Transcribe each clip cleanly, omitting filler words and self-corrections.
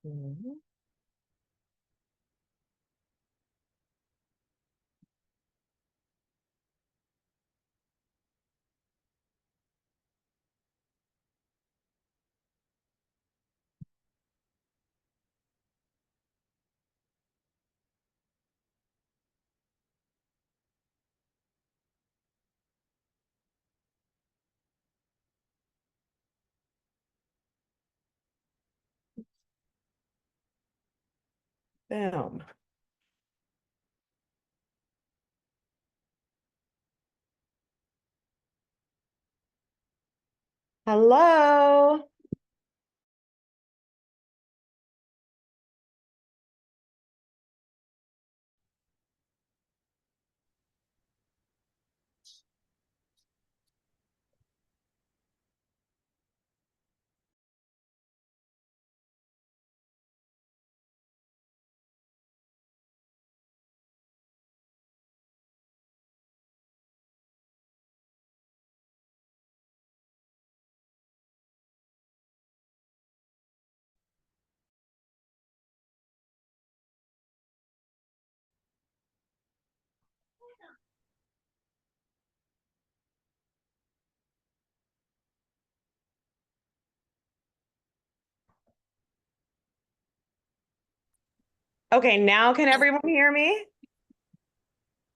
Mhm. Boom. Hello. Okay, now can everyone hear me?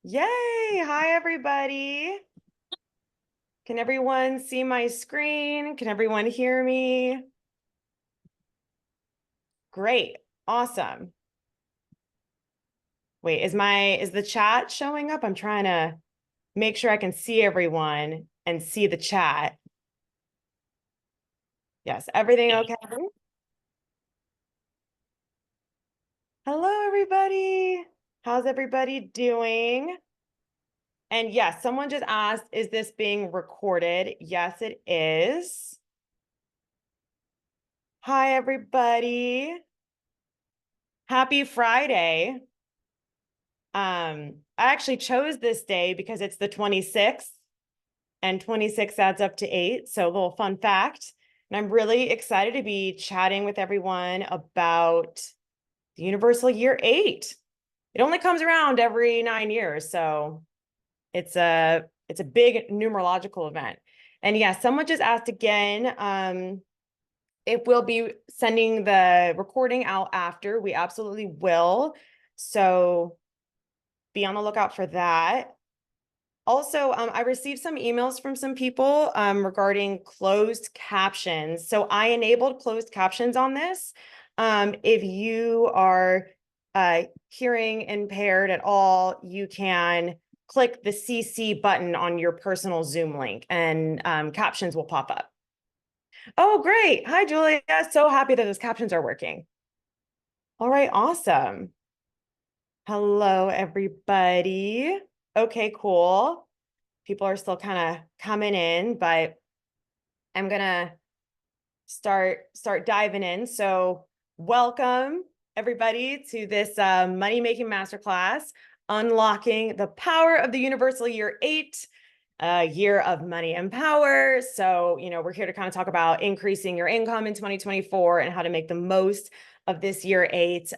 Yay. Hi, everybody. Can everyone see my screen? Can everyone hear me? Great. Awesome. Wait, is the chat showing up? I'm trying to make sure I can see everyone and see the chat. Yes, everything okay? Hello, everybody. How's everybody doing? And yes, someone just asked, is this being recorded? Yes, it is. Hi, everybody. Happy Friday. I actually chose this day because it's the 26th and 26 adds up to 8. So a little fun fact. And I'm really excited to be chatting with everyone about the universal year 8. It only comes around every 9 years. So it's a big numerological event. And yeah, someone just asked again, if we'll be sending the recording out after. We absolutely will. So be on the lookout for that. Also, I received some emails from some people regarding closed captions. So I enabled closed captions on this. If you are hearing impaired at all, you can click the CC button on your personal Zoom link and captions will pop up. Oh, great. Hi, Julia. So happy that those captions are working. All right, awesome. Hello, everybody. Okay, cool. People are still kind of coming in, but I'm gonna start diving in. So welcome everybody to this Money Making Masterclass, unlocking the power of the universal year 8, year of money and power. So, we're here to kind of talk about increasing your income in 2024 and how to make the most of this year 8.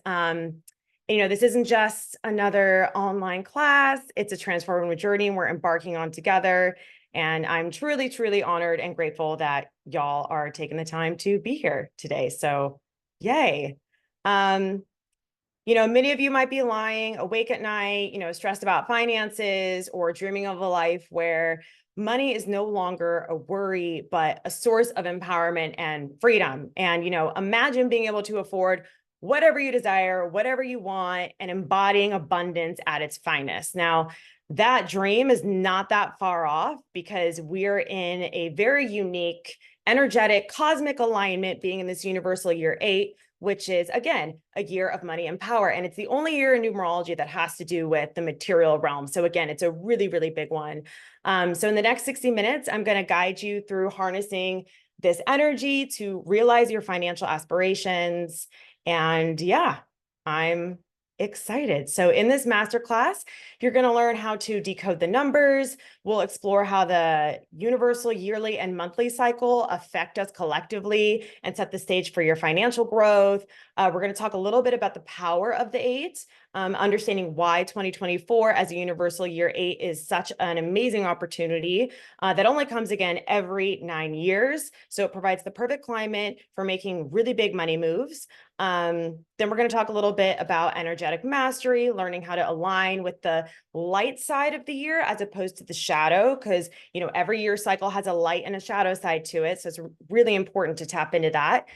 This isn't just another online class, it's a transformative journey we're embarking on together. And I'm truly, truly honored and grateful that y'all are taking the time to be here today. So yay. Many of you might be lying awake at night, stressed about finances or dreaming of a life where money is no longer a worry, but a source of empowerment and freedom. And, imagine being able to afford whatever you desire, whatever you want, and embodying abundance at its finest. Now, that dream is not that far off because we're in a very unique, energetic, cosmic alignment being in this universal year 8, which is, again, a year of money and power. And it's the only year in numerology that has to do with the material realm. So again, it's a really, really big one. So in the next 60 minutes, I'm going to guide you through harnessing this energy to realize your financial aspirations. And yeah, I'm excited. So in this masterclass, you're going to learn how to decode the numbers. We'll explore how the universal yearly and monthly cycle affect us collectively and set the stage for your financial growth. We're going to talk a little bit about the power of the eight, understanding why 2024 as a universal year eight is such an amazing opportunity that only comes again every 9 years. So it provides the perfect climate for making really big money moves. Then we're going to talk a little bit about energetic mastery, learning how to align with the light side of the year as opposed to the shadow, because every year cycle has a light and a shadow side to it. So it's really important to tap into that.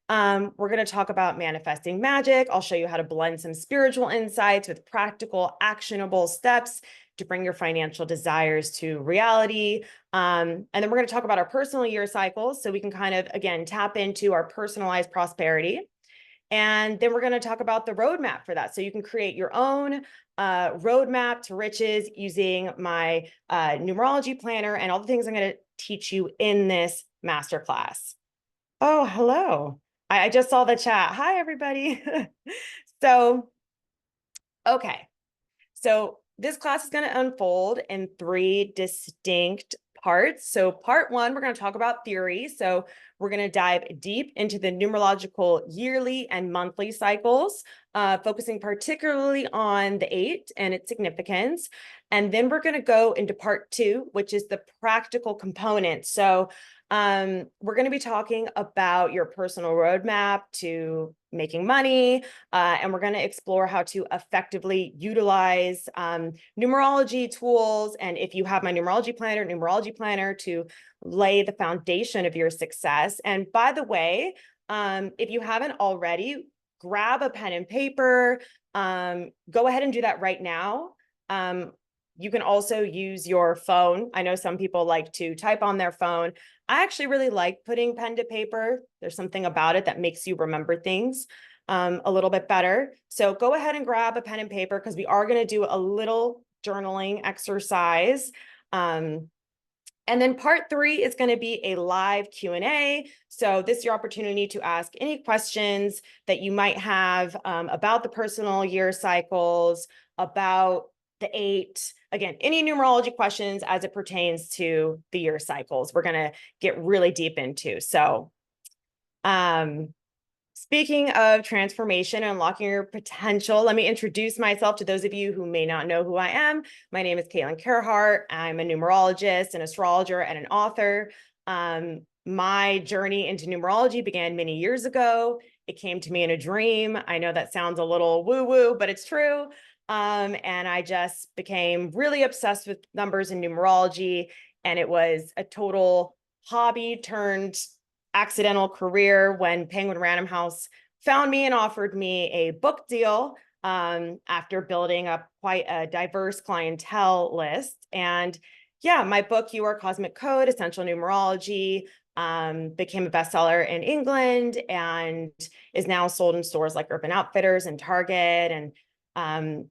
We're going to talk about manifesting magic. I'll show you how to blend some spiritual insights with practical, actionable steps to bring your financial desires to reality. And then we're going to talk about our personal year cycles so we can kind of, again, tap into our personalized prosperity. And then we're going to talk about the roadmap for that. So you can create your own roadmap to riches using my numerology planner and all the things I'm going to teach you in this masterclass. Oh, hello. I just saw the chat. Hi, everybody. Okay. So this class is going to unfold in 3 distinct parts. So part 1, we're going to talk about theory. So we're going to dive deep into the numerological yearly and monthly cycles, focusing particularly on the 8 and its significance. And then we're going to go into part 2, which is the practical component. So we're going to be talking about your personal roadmap to making money, and we're going to explore how to effectively utilize numerology tools. And if you have my numerology planner to lay the foundation of your success. And by the way, if you haven't already, grab a pen and paper, go ahead and do that right now. You can also use your phone. I know some people like to type on their phone. I actually really like putting pen to paper. There's something about it that makes you remember things a little bit better. So go ahead and grab a pen and paper because we are going to do a little journaling exercise. And then part 3 is going to be a live Q&A. So this is your opportunity to ask any questions that you might have about the personal year cycles, about the 8, again, any numerology questions as it pertains to the year cycles, we're going to get really deep into. So speaking of transformation and unlocking your potential, let me introduce myself to those of you who may not know who I am. My name is Caitlin Kerhart. I'm a numerologist, an astrologer, and an author. My journey into numerology began many years ago. It came to me in a dream. I know that sounds a little woo-woo, but it's true. And I just became really obsessed with numbers and numerology. And it was a total hobby turned accidental career when Penguin Random House found me and offered me a book deal after building up quite a diverse clientele list. And yeah, my book, Your Cosmic Code, Essential Numerology, became a bestseller in England and is now sold in stores like Urban Outfitters and Target. And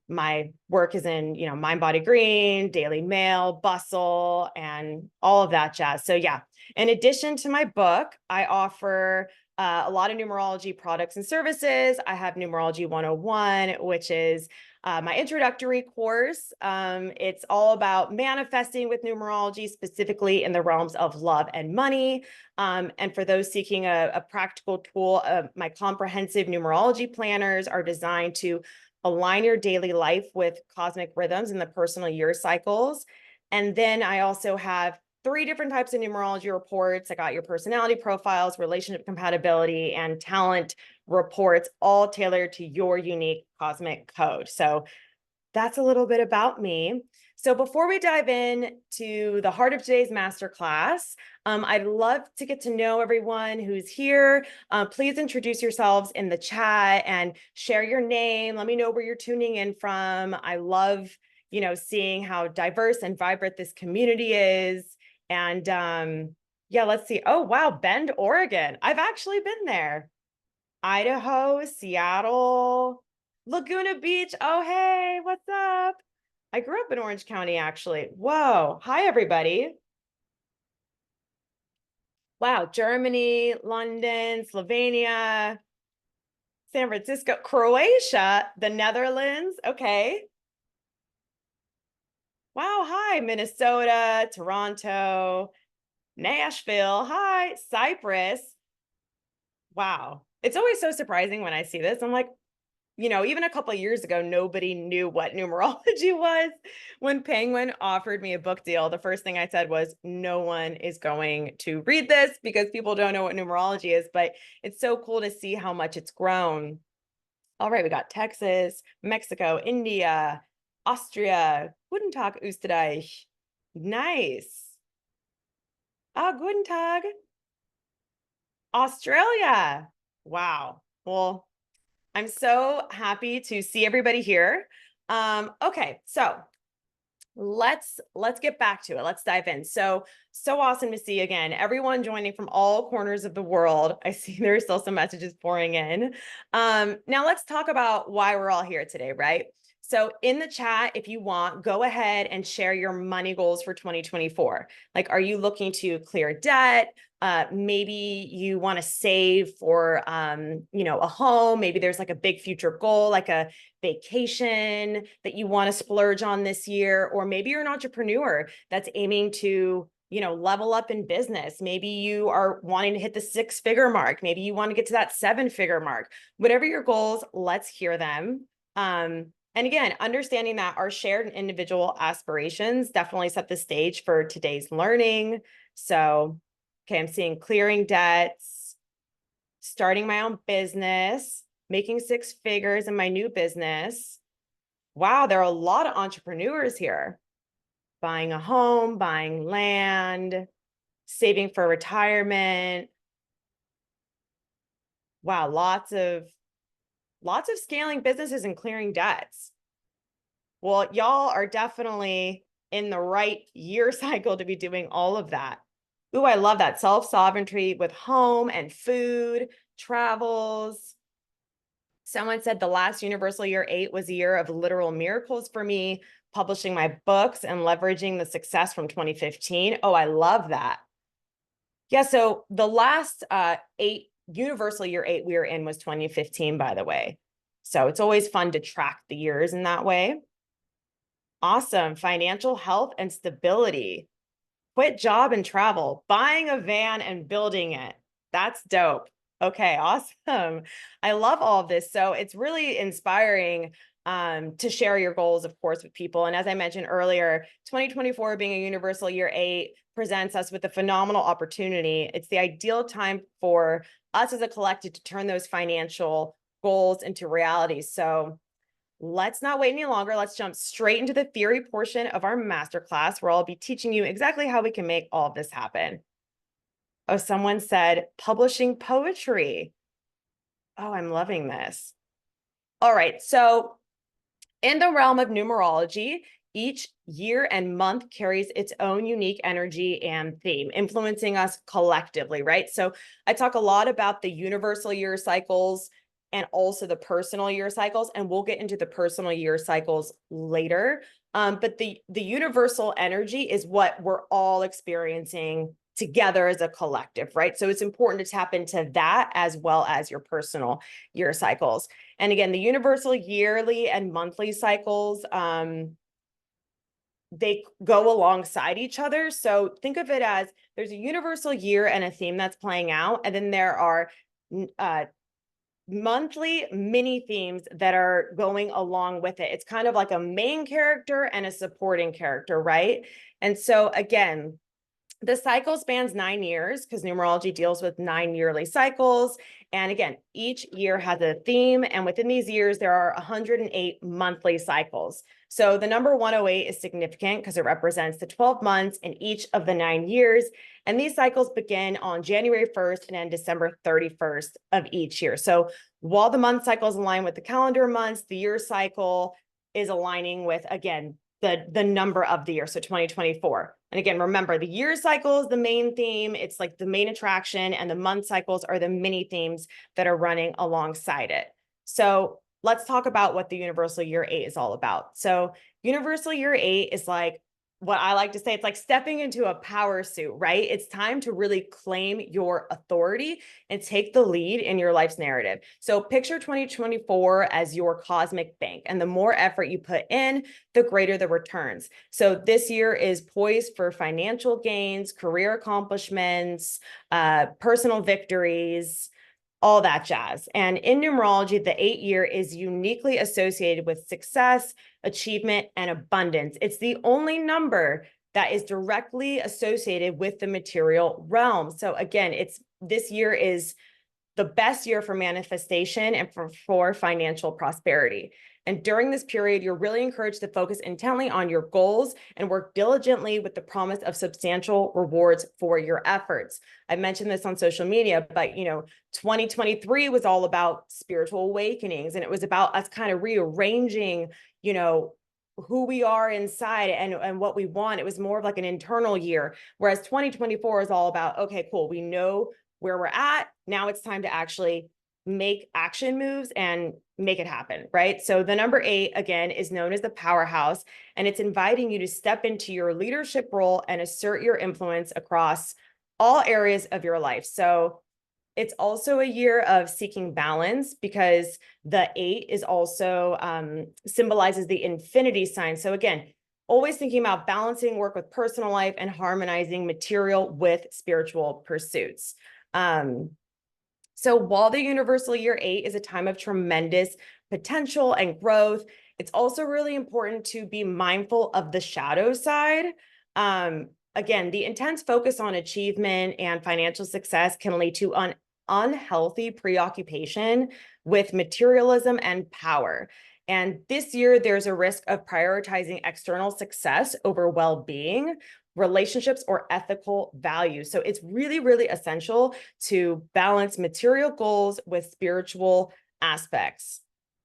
my work is in, Mind Body Green, Daily Mail, Bustle, and all of that jazz. So yeah, in addition to my book, I offer a lot of numerology products and services. I have Numerology 101, which is my introductory course. It's all about manifesting with numerology, specifically in the realms of love and money. And for those seeking a practical tool, my comprehensive numerology planners are designed to align your daily life with cosmic rhythms and the personal year cycles. And then I also have 3 different types of numerology reports. I got your personality profiles, relationship compatibility, and talent reports, all tailored to your unique cosmic code. So that's a little bit about me. So before we dive in to the heart of today's masterclass, I'd love to get to know everyone who's here. Please introduce yourselves in the chat and share your name. Let me know where you're tuning in from. I love, seeing how diverse and vibrant this community is. And yeah, let's see. Oh, wow, Bend, Oregon. I've actually been there. Idaho, Seattle, Laguna Beach. Oh, hey, what's up? I grew up in Orange County, actually. Whoa. Hi, everybody. Wow, Germany, London, Slovenia, San Francisco, Croatia, the Netherlands. Okay. Wow. Hi, Minnesota, Toronto, Nashville. Hi, Cyprus. Wow. It's always so surprising when I see this. I'm like, even a couple of years ago, nobody knew what numerology was. When Penguin offered me a book deal, the first thing I said was, no one is going to read this because people don't know what numerology is, but it's so cool to see how much it's grown. All right, we got Texas, Mexico, India, Austria. Guten Tag, Österreich. Nice. Ah, guten Tag. Australia. Wow. Well, I'm so happy to see everybody here. Okay, so let's get back to it. Let's dive in. So awesome to see again everyone joining from all corners of the world. I see there's still some messages pouring in. Now let's talk about why we're all here today, right? So in the chat, if you want, go ahead and share your money goals for 2024. Like, are you looking to clear debt? Maybe you want to save for, a home. Maybe there's like a big future goal, like a vacation that you want to splurge on this year. Or maybe you're an entrepreneur that's aiming to, level up in business. Maybe you are wanting to hit the 6-figure mark. Maybe you want to get to that 7-figure mark. Whatever your goals, let's hear them. And again, understanding that our shared and individual aspirations definitely set the stage for today's learning. So, okay, I'm seeing clearing debts, starting my own business, making 6 figures in my new business. Wow, there are a lot of entrepreneurs here. Buying a home, buying land, saving for retirement. Wow, lots of scaling businesses and clearing debts. Well, y'all are definitely in the right year cycle to be doing all of that. Ooh, I love that. Self-sovereignty with home and food, travels. Someone said the last universal year 8 was a year of literal miracles for me, publishing my books and leveraging the success from 2015. Oh, I love that. Yeah, so the last universal year 8 we were in was 2015, by the way. So it's always fun to track the years in that way. Awesome. Financial health and stability. Quit job and travel. Buying a van and building it. That's dope. Okay, awesome. I love all of this. So it's really inspiring to share your goals, of course, with people. And as I mentioned earlier, 2024 being a universal year 8 presents us with a phenomenal opportunity. It's the ideal time for us as a collective to turn those financial goals into reality. So let's not wait any longer. Let's jump straight into the theory portion of our masterclass, where I'll be teaching you exactly how we can make all of this happen. Oh, someone said publishing poetry. Oh, I'm loving this. All right. So in the realm of numerology, each year and month carries its own unique energy and theme, influencing us collectively, right? So I talk a lot about the universal year cycles and also the personal year cycles, and we'll get into the personal year cycles later. But the universal energy is what we're all experiencing together as a collective, right? So it's important to tap into that as well as your personal year cycles. And again, the universal yearly and monthly cycles, they go alongside each other. So think of it as there's a universal year and a theme that's playing out, and then there are monthly mini themes that are going along with it. It's kind of like a main character and a supporting character, right? And so again, the cycle spans 9 years because numerology deals with 9 yearly cycles. And again, each year has a theme. And within these years, there are 108 monthly cycles. So the number 108 is significant because it represents the 12 months in each of the 9 years. And these cycles begin on January 1st and end December 31st of each year. So while the month cycles align with the calendar months, the year cycle is aligning with, again, the number of the year, so 2024. And again, remember, the year cycle is the main theme. It's like the main attraction, and the month cycles are the mini themes that are running alongside it. So let's talk about what the universal year 8 is all about. So universal year 8 is like what I like to say, it's like stepping into a power suit, right? It's time to really claim your authority and take the lead in your life's narrative. So picture 2024 as your cosmic bank, and the more effort you put in, the greater the returns. So this year is poised for financial gains, career accomplishments, personal victories, all that jazz. And in numerology, the 8-year is uniquely associated with success, achievement, and abundance. It's the only number that is directly associated with the material realm. So again, this year is the best year for manifestation and for financial prosperity. And during this period, you're really encouraged to focus intently on your goals and work diligently with the promise of substantial rewards for your efforts. I mentioned this on social media, but 2023 was all about spiritual awakenings, and it was about us kind of rearranging, who we are inside and what we want. It was more of like an internal year, whereas 2024 is all about, okay, cool, we know where we're at. Now it's time to actually make action moves and make it happen, right? So the number 8, again, is known as the powerhouse, and it's inviting you to step into your leadership role and assert your influence across all areas of your life. So it's also a year of seeking balance, because the 8 is also symbolizes the infinity sign. So again, always thinking about balancing work with personal life and harmonizing material with spiritual pursuits. So while the universal year 8 is a time of tremendous potential and growth, it's also really important to be mindful of the shadow side. Again, the intense focus on achievement and financial success can lead to unhealthy preoccupation with materialism and power. And this year, there's a risk of prioritizing external success over well-being, relationships, or ethical values. So it's really, really essential to balance material goals with spiritual aspects,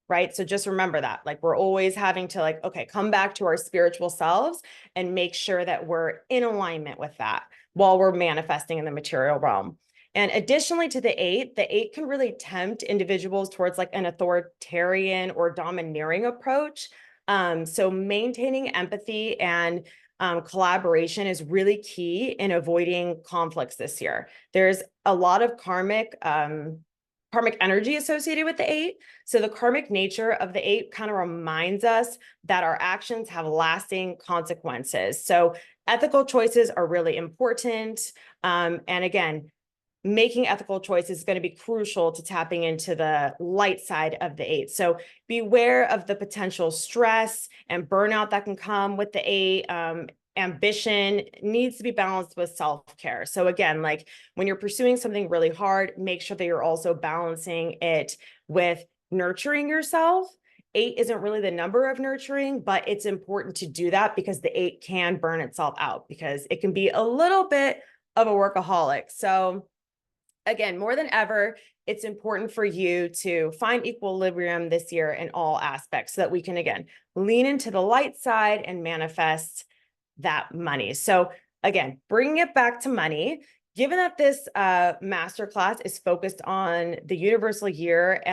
right? So just remember that, like, we're always having to okay, come back to our spiritual selves and make sure that we're in alignment with that while we're manifesting in the material realm. And additionally to the 8 can really tempt individuals towards like an authoritarian or domineering approach. So maintaining empathy and collaboration is really key in avoiding conflicts this year. There's a lot of karmic energy associated with the 8. So the karmic nature of the 8 kind of reminds us that our actions have lasting consequences. So ethical choices are really important. And again, making ethical choices is going to be crucial to tapping into the light side of the 8. So beware of the potential stress and burnout that can come with the 8. Ambition needs to be balanced with self-care. So again, like when you're pursuing something really hard, make sure that you're also balancing it with nurturing yourself. 8 isn't really the number of nurturing, but it's important to do that because the 8 can burn itself out because it can be a little bit of a workaholic. So again, more than ever, it's important for you to find equilibrium this year in all aspects so that we can, again, lean into the light side and manifest that money. So again, bringing it back to money, given that this masterclass is focused on the universal year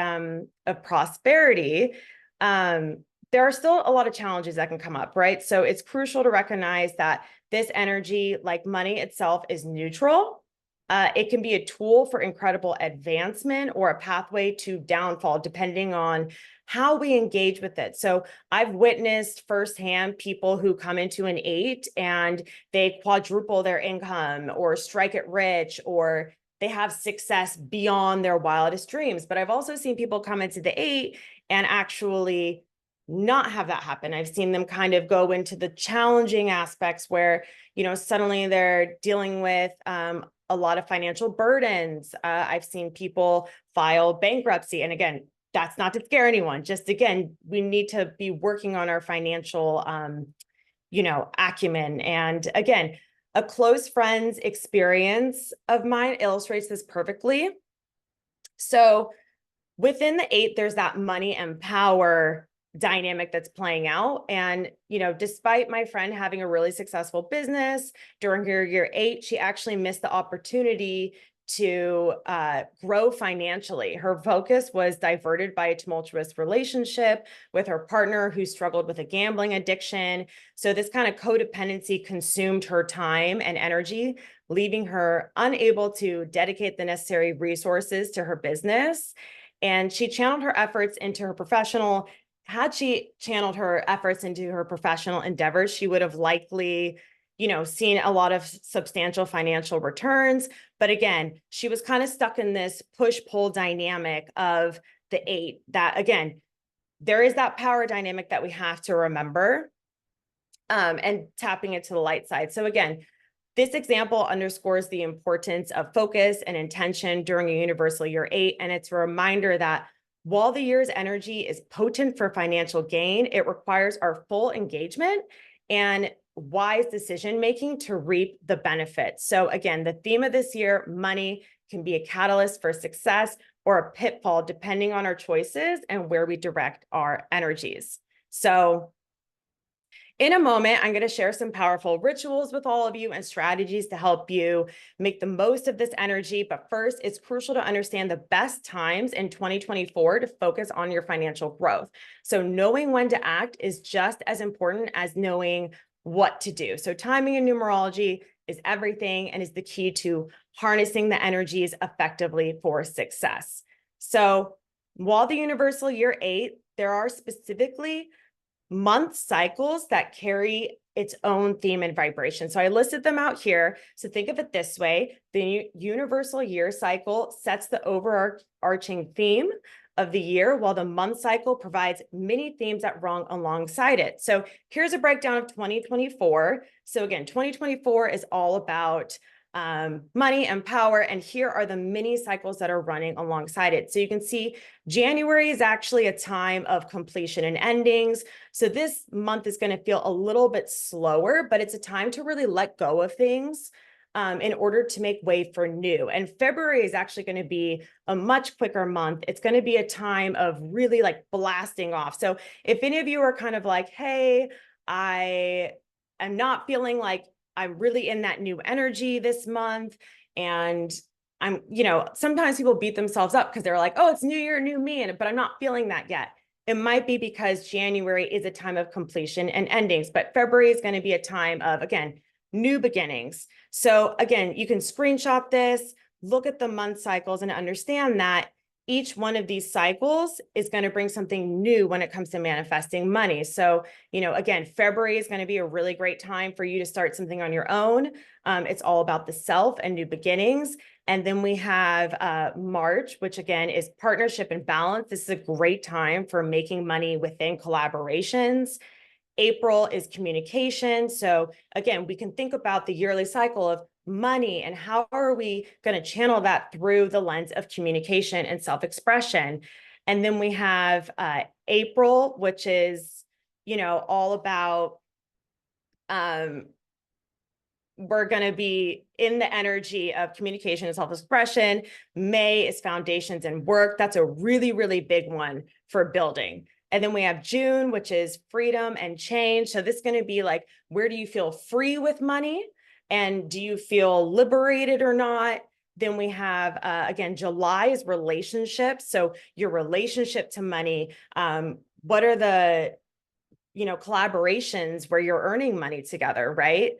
of prosperity, there are still a lot of challenges that can come up, right? So it's crucial to recognize that this energy, like money itself, is neutral. It can be a tool for incredible advancement or a pathway to downfall, depending on how we engage with it. So I've witnessed firsthand people who come into an 8 and they quadruple their income or strike it rich, or they have success beyond their wildest dreams. But I've also seen people come into the 8 and actually not have that happen. I've seen them kind of go into the challenging aspects where, suddenly they're dealing with a lot of financial burdens. I've seen people file bankruptcy. And again, that's not to scare anyone. Just again, we need to be working on our financial, acumen. And again, a close friend's experience of mine illustrates this perfectly. So within the 8, there's that money and power dynamic that's playing out. And, despite my friend having a really successful business during her year 8, she actually missed the opportunity to grow financially. Her focus was diverted by a tumultuous relationship with her partner who struggled with a gambling addiction. So this kind of codependency consumed her time and energy, leaving her unable to dedicate the necessary resources to her business. And she channeled her efforts into her professional. Had she channeled her efforts into her professional endeavors, she would have likely, seen a lot of substantial financial returns. But again, she was kind of stuck in this push-pull dynamic of the 8. That again, there is that power dynamic that we have to remember, and tapping into the light side. So again, this example underscores the importance of focus and intention during a universal year 8. And it's a reminder that while the year's energy is potent for financial gain, it requires our full engagement and wise decision-making to reap the benefits. So again, the theme of this year, money, can be a catalyst for success or a pitfall, depending on our choices and where we direct our energies. So in a moment, I'm going to share some powerful rituals with all of you and strategies to help you make the most of this energy. But first, it's crucial to understand the best times in 2024 to focus on your financial growth. So knowing when to act is just as important as knowing what to do. So timing in numerology is everything and is the key to harnessing the energies effectively for success. So while the universal year 8, there are specifically month cycles that carry its own theme and vibration. So I listed them out here. So think of it this way. The universal year cycle sets the overarching theme of the year, while the month cycle provides many themes that run alongside it. So here's a breakdown of 2024. So again, 2024 is all about money and power. And here are the mini cycles that are running alongside it. So you can see January is actually a time of completion and endings. So this month is going to feel a little bit slower, but it's a time to really let go of things in order to make way for new. And February is actually going to be a much quicker month. It's going to be a time of really like blasting off. So if any of you are kind of like, hey, I am not feeling like I'm really in that new energy this month, and I'm, sometimes people beat themselves up because they're like, oh, it's new year, new me, but I'm not feeling that yet. It might be because January is a time of completion and endings, but February is going to be a time of, again, new beginnings. So again, you can screenshot this, look at the month cycles and understand that each one of these cycles is going to bring something new when it comes to manifesting money. So, again, February is going to be a really great time for you to start something on your own. It's all about the self and new beginnings. And then we have March, which again is partnership and balance. This is a great time for making money within collaborations. April is communication. So again, we can think about the yearly cycle of money and how are we going to channel that through the lens of communication and self-expression. And then we have April, which is, all about, we're going to be in the energy of communication and self-expression. May is foundations and work. That's a really, really big one for building. And then we have June, which is freedom and change. So this is going to be like, where do you feel free with money? And do you feel liberated or not? Then we have, again, July is relationships. So your relationship to money. What are the, collaborations where you're earning money together, right?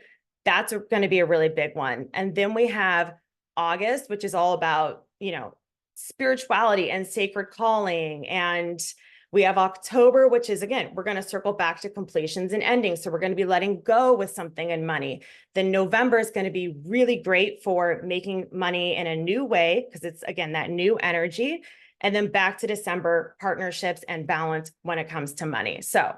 That's going to be a really big one. And then we have August, which is all about, spirituality and sacred calling. And we have October, which is, again, we're going to circle back to completions and endings. So we're going to be letting go with something in money. Then November is going to be really great for making money in a new way, because it's, again, that new energy. And then back to December, partnerships and balance when it comes to money. So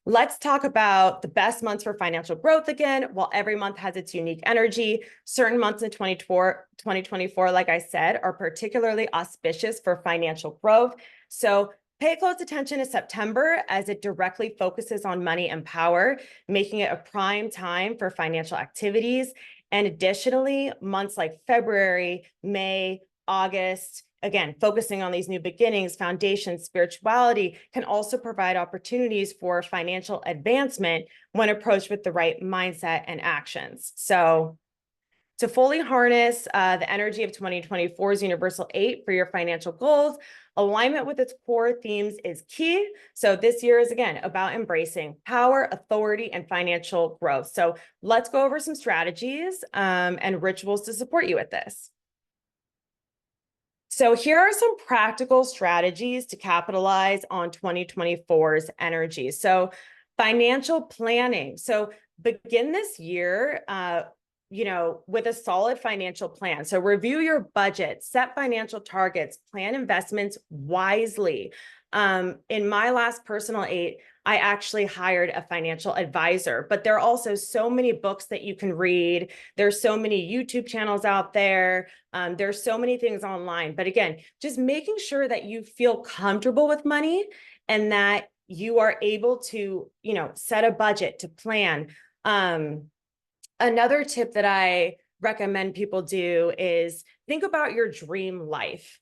let's talk about the best months for financial growth again. While every month has its unique energy, certain months in 2024, like I said, are particularly auspicious for financial growth. So pay close attention to September as it directly focuses on money and power, making it a prime time for financial activities. And additionally, months like February, May, August, again, focusing on these new beginnings, foundations, spirituality, can also provide opportunities for financial advancement when approached with the right mindset and actions. So To fully harness the energy of 2024's Universal 8 for your financial goals, alignment with its core themes is key. So this year is, again, about embracing power, authority, and financial growth. So let's go over some strategies and rituals to support you with this. So here are some practical strategies to capitalize on 2024's energy. So financial planning. So begin this year, with a solid financial plan. So review your budget, set financial targets, plan investments wisely. In my last personal 8, I actually hired a financial advisor, but there are also so many books that you can read. There's so many YouTube channels out there. There's so many things online. But again, just making sure that you feel comfortable with money and that you are able to, set a budget, to plan. Another tip that I recommend people do is think about your dream life.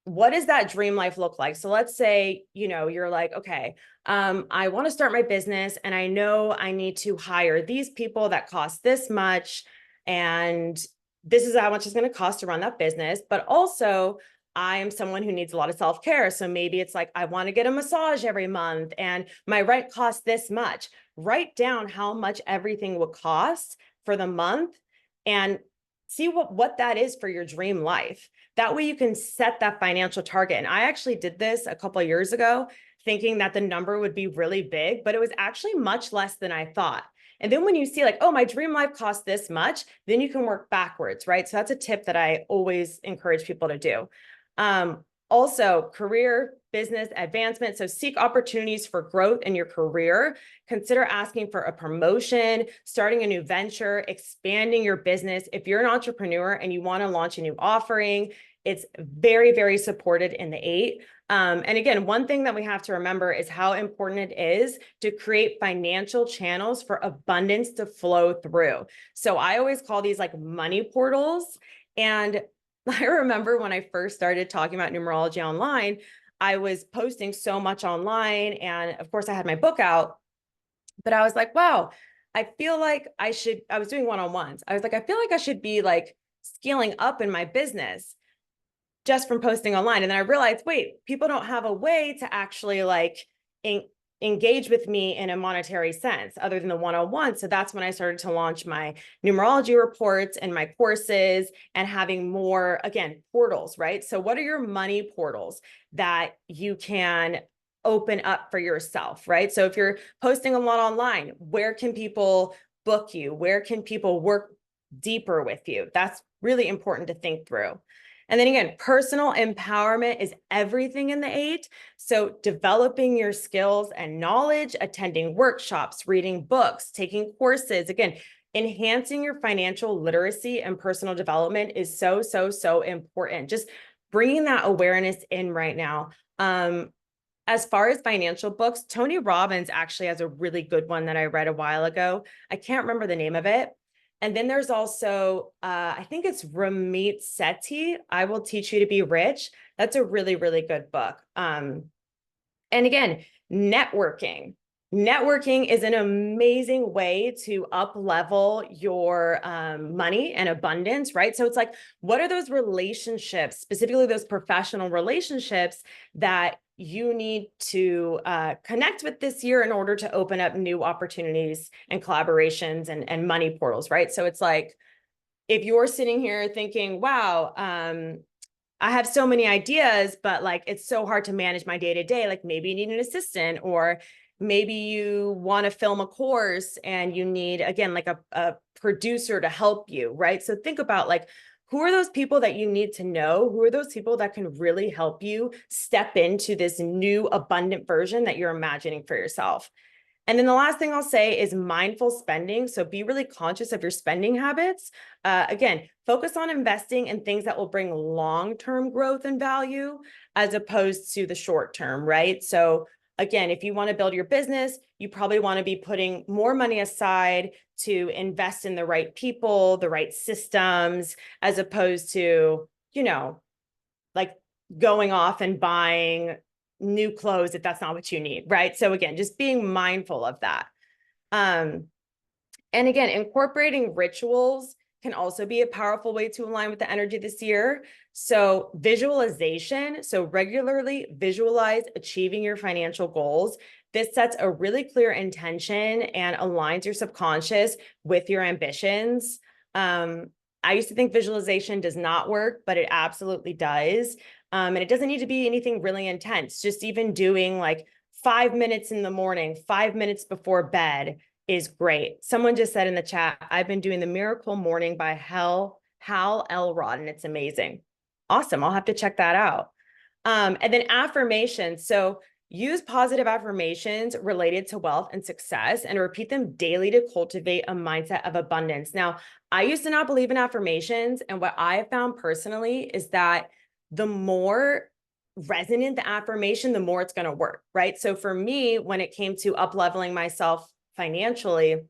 What does that dream life look like? So let's say, you're like, okay, I want to start my business and I know I need to hire these people that cost this much. And this is how much it's going to cost to run that business. But also, I am someone who needs a lot of self-care. So maybe it's like, I want to get a massage every month and my rent costs this much. Write down how much everything will cost for the month and see what that is for your dream life. That way you can set that financial target. And I actually did this a couple of years ago, thinking that the number would be really big, but it was actually much less than I thought. And then when you see like, oh, my dream life costs this much, then you can work backwards, right? So that's a tip that I always encourage people to do. Also, career, business advancement. So seek opportunities for growth in your career. Consider asking for a promotion, starting a new venture, expanding your business. If you're an entrepreneur and you want to launch a new offering, it's very, very supported in the 8. And again, one thing that we have to remember is how important it is to create financial channels for abundance to flow through. So I always call these like money portals. And I remember when I first started talking about numerology online, I was posting so much online. And of course, I had my book out, but I was like, wow, I feel like I was doing one-on-ones. I was like, I feel like I should be like scaling up in my business just from posting online. And then I realized, wait, people don't have a way to actually like engage with me in a monetary sense other than the one-on-one. So that's when I started to launch my numerology reports and my courses and having more, again, portals, right? So what are your money portals that you can open up for yourself, right? So if you're posting a lot online, where can people book you? Where can people work deeper with you? That's really important to think through. And then again, personal empowerment is everything in the 8. So developing your skills and knowledge, attending workshops, reading books, taking courses, again, enhancing your financial literacy and personal development is so, so, so important. Just bringing that awareness in right now. As far as financial books, Tony Robbins actually has a really good one that I read a while ago. I can't remember the name of it. And then there's also, I think it's Ramit Sethi, I Will Teach You to Be Rich. That's a really, really good book. And again, networking. Networking is an amazing way to up-level your money and abundance, right? So it's like, what are those relationships, specifically those professional relationships that you need to connect with this year in order to open up new opportunities and collaborations and money portals, right? So it's like, if you're sitting here thinking, wow, I have so many ideas, but like, it's so hard to manage my day-to-day. Like maybe you need an assistant, or maybe you want to film a course and you need, again, like a producer to help you, right? So think about like, who are those people that you need to know? Who are those people that can really help you step into this new abundant version that you're imagining for yourself? And then the last thing I'll say is mindful spending. So be really conscious of your spending habits. Again, focus on investing in things that will bring long-term growth and value as opposed to the short term, right? So again, if you want to build your business, you probably want to be putting more money aside to invest in the right people, the right systems, as opposed to, like going off and buying new clothes if that's not what you need, right? So again, just being mindful of that. And again, incorporating rituals can also be a powerful way to align with the energy this year. So visualization, so regularly visualize achieving your financial goals. This sets a really clear intention and aligns your subconscious with your ambitions. I used to think visualization does not work, but it absolutely does. And it doesn't need to be anything really intense. Just even doing like 5 minutes in the morning, 5 minutes before bed is great. Someone just said in the chat, I've been doing the Miracle Morning by Hal Elrod, and it's amazing. Awesome. I'll have to check that out. And then affirmations. So use positive affirmations related to wealth and success and repeat them daily to cultivate a mindset of abundance. Now, I used to not believe in affirmations. And what I have found personally is that the more resonant the affirmation, the more it's going to work, right? So for me, when it came to up-leveling myself financially,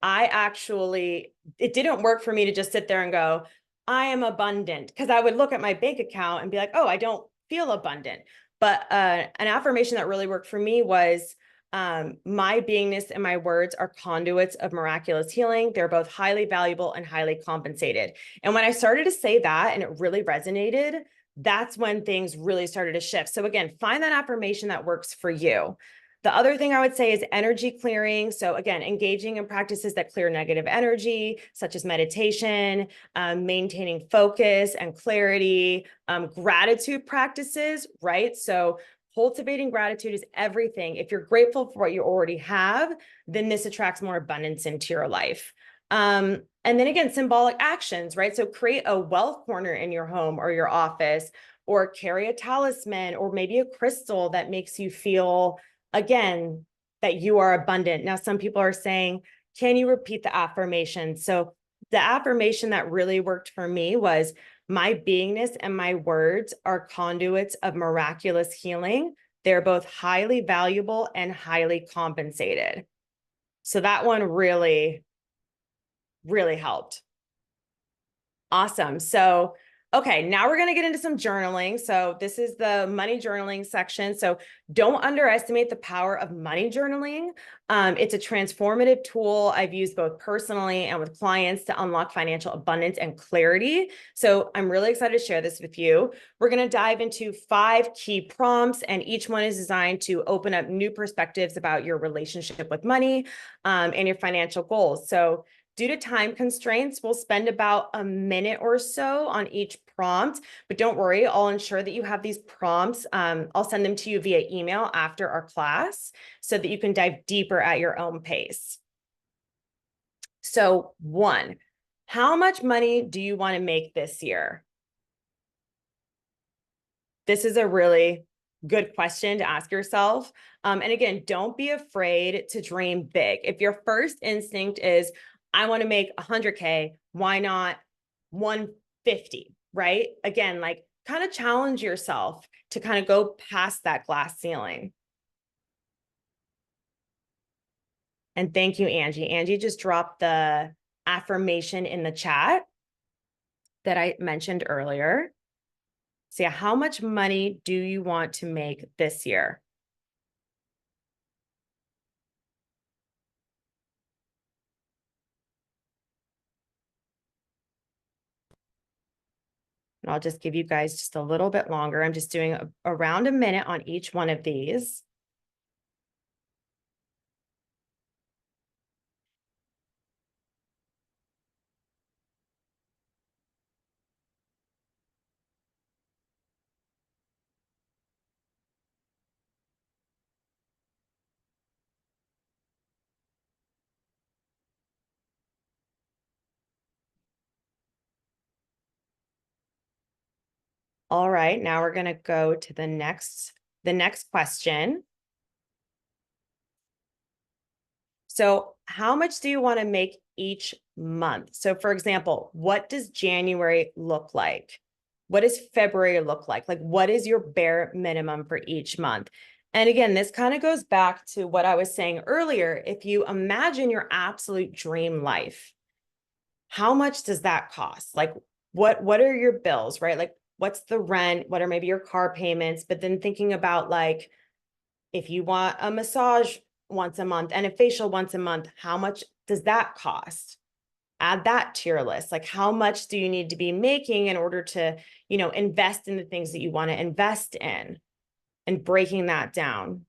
it didn't work for me to just sit there and go, I am abundant, because I would look at my bank account and be like, oh, I don't feel abundant. But an affirmation that really worked for me was, my beingness and my words are conduits of miraculous healing. They're both highly valuable and highly compensated. And when I started to say that and it really resonated, that's when things really started to shift. So again, find that affirmation that works for you. The other thing I would say is energy clearing. So again, engaging in practices that clear negative energy, such as meditation, maintaining focus and clarity, gratitude practices, right? So cultivating gratitude is everything. If you're grateful for what you already have, then this attracts more abundance into your life. And then again, symbolic actions, right? So create a wealth corner in your home or your office, or carry a talisman or maybe a crystal that makes you feel, again, that you are abundant. Now, some people are saying, can you repeat the affirmation? So the affirmation that really worked for me was, my beingness and my words are conduits of miraculous healing. They're both highly valuable and highly compensated. So that one really, really helped. Awesome. So, okay, now we're going to get into some journaling. So this is the money journaling section. So don't underestimate the power of money journaling. It's a transformative tool I've used both personally and with clients to unlock financial abundance and clarity. So I'm really excited to share this with you. We're going to dive into 5 key prompts, and each one is designed to open up new perspectives about your relationship with money, and your financial goals. So due to time constraints, we'll spend about a minute or so on each prompt, but don't worry, I'll ensure that you have these prompts. I'll send them to you via email after our class so that you can dive deeper at your own pace. So 1, how much money do you want to make this year? This is a really good question to ask yourself. And again, don't be afraid to dream big. If your first instinct is, I want to make 100K, why not 150, right? Again, like kind of challenge yourself to kind of go past that glass ceiling. And thank you, Angie. Angie just dropped the affirmation in the chat that I mentioned earlier. So yeah, how much money do you want to make this year? And I'll just give you guys just a little bit longer. I'm just doing around a minute on each one of these. All right, now we're going to go to the next question. So how much do you want to make each month? So for example, what does January look like? What does February look like? Like, what is your bare minimum for each month? And again, this kind of goes back to what I was saying earlier. If you imagine your absolute dream life, how much does that cost? Like, what are your bills, right? Like, what's the rent? What are maybe your car payments? But then thinking about, like, if you want a massage once a month and a facial once a month, how much does that cost? add that to your list. Like, how much do you need to be making in order to, invest in the things that you want to invest in, and breaking that down.